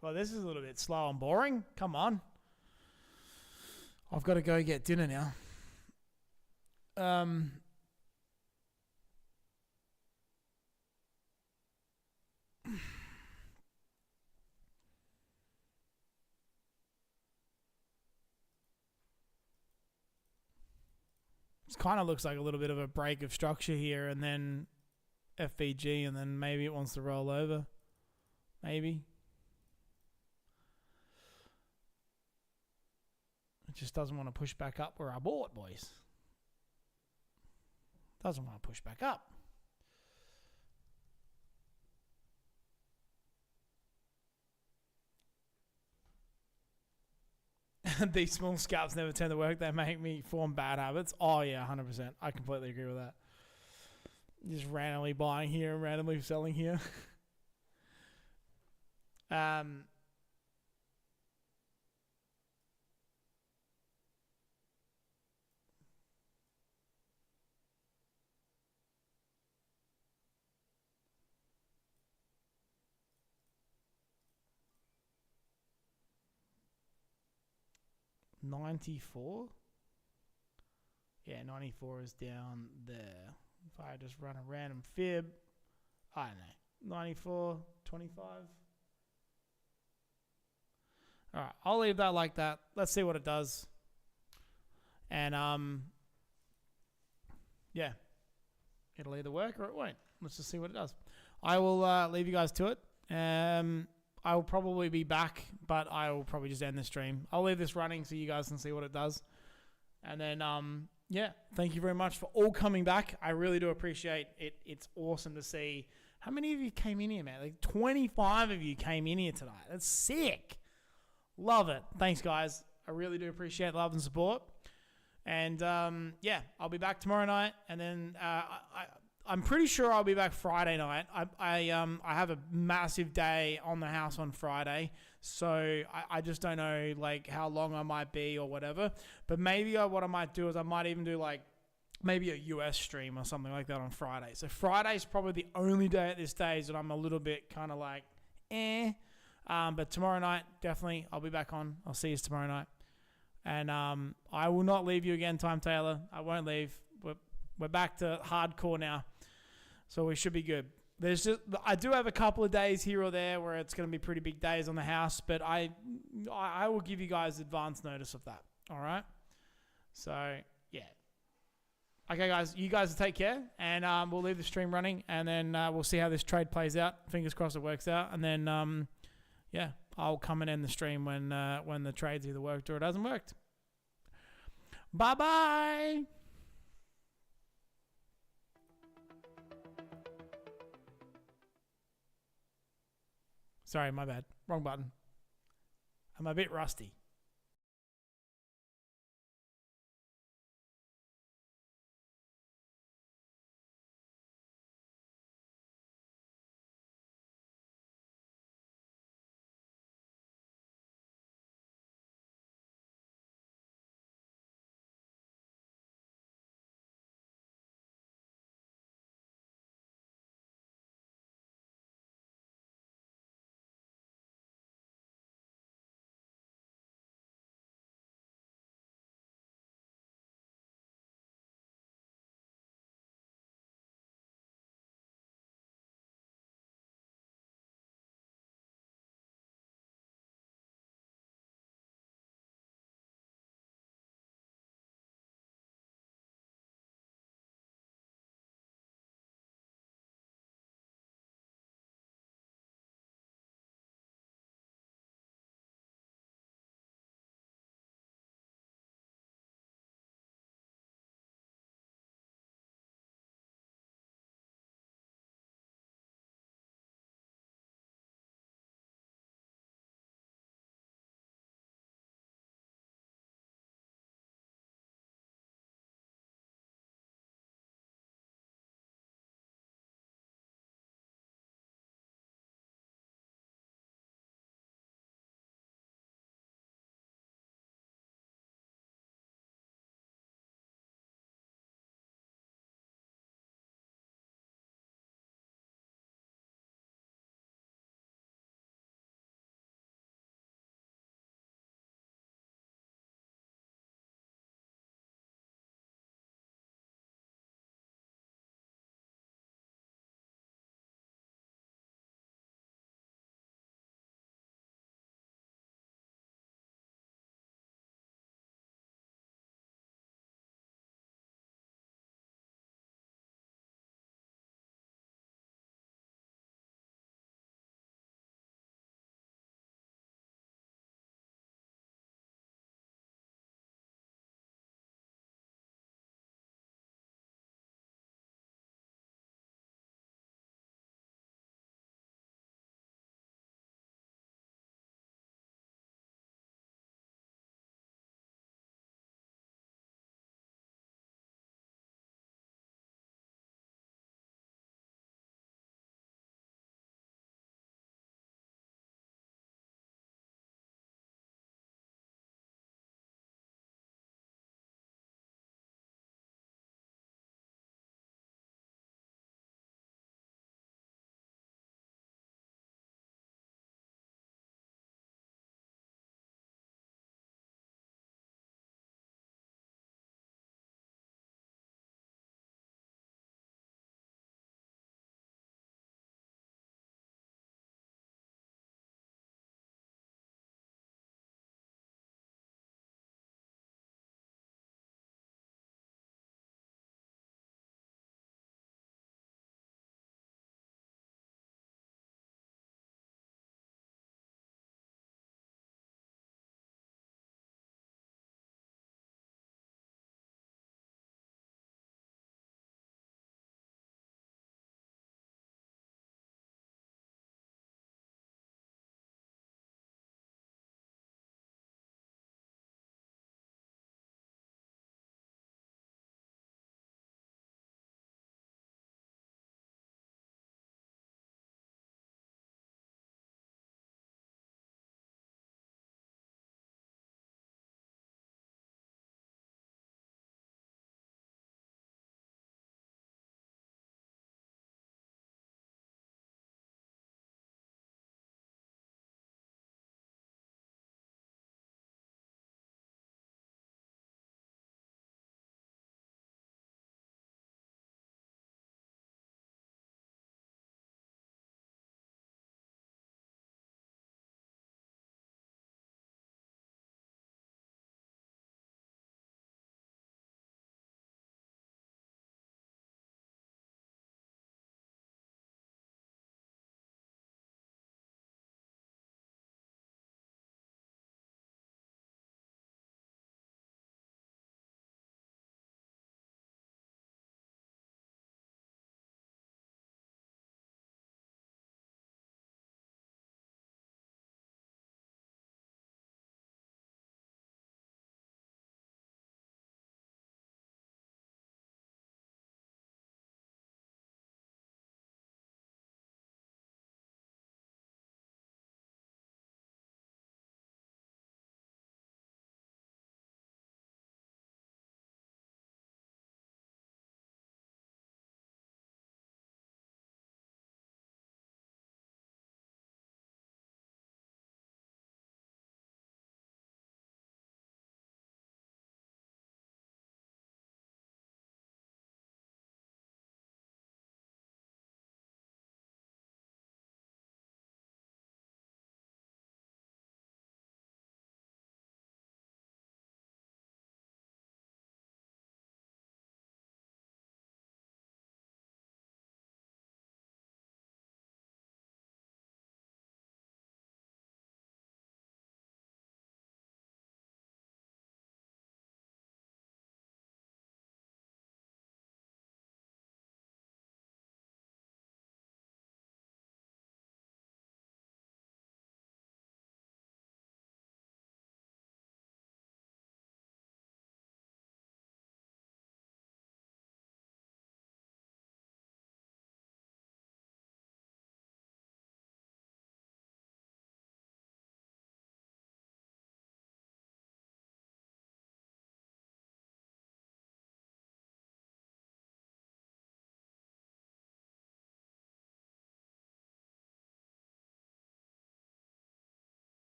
Well, this is a little bit slow and boring. Come on. I've got to go get dinner now. It kind of looks like a little bit of a break of structure here, and then FBG, and then maybe it wants to roll over. Maybe. It just doesn't want to push back up where I bought, boys. Doesn't want to push back up. These small scalps never tend to work. They make me form bad habits. Oh, yeah, 100%. I completely agree with that. Just randomly buying here and randomly selling here. 94? Yeah, 94 is down there. If I just run a random fib, I don't know. 94, 25. All right, I'll leave that like that. Let's see what it does. And yeah, it'll either work or it won't. Let's just see what it does. I will leave you guys to it. I will probably be back, but I will probably just end the stream. I'll leave this running so you guys can see what it does. And then, yeah, thank you very much for all coming back. I really do appreciate it. It's awesome to see. How many of you came in here, man? Like 25 of you came in here tonight. That's sick. Love it. Thanks, guys. I really do appreciate the love and support. And, yeah, I'll be back tomorrow night. And then I'm pretty sure I'll be back Friday night. I have a massive day on the house on Friday, so I just don't know like how long I might be or whatever. But maybe what I might do is I might even do like maybe a US stream or something like that on Friday. So Friday's probably the only day at this stage that I'm a little bit kind of like but tomorrow night definitely I'll be back on. I'll see you tomorrow night, and I will not leave you again, Time Taylor. I won't leave. We're back to hardcore now. So we should be good. I do have a couple of days here or there where it's going to be pretty big days on the house, but I will give you guys advance notice of that. All right. So yeah. Okay, guys. You guys take care, and we'll leave the stream running, and then we'll see how this trade plays out. Fingers crossed it works out, and then yeah, I'll come and end the stream when the trade's either worked or it hasn't worked. Bye bye. Sorry, my bad. Wrong button. I'm a bit rusty.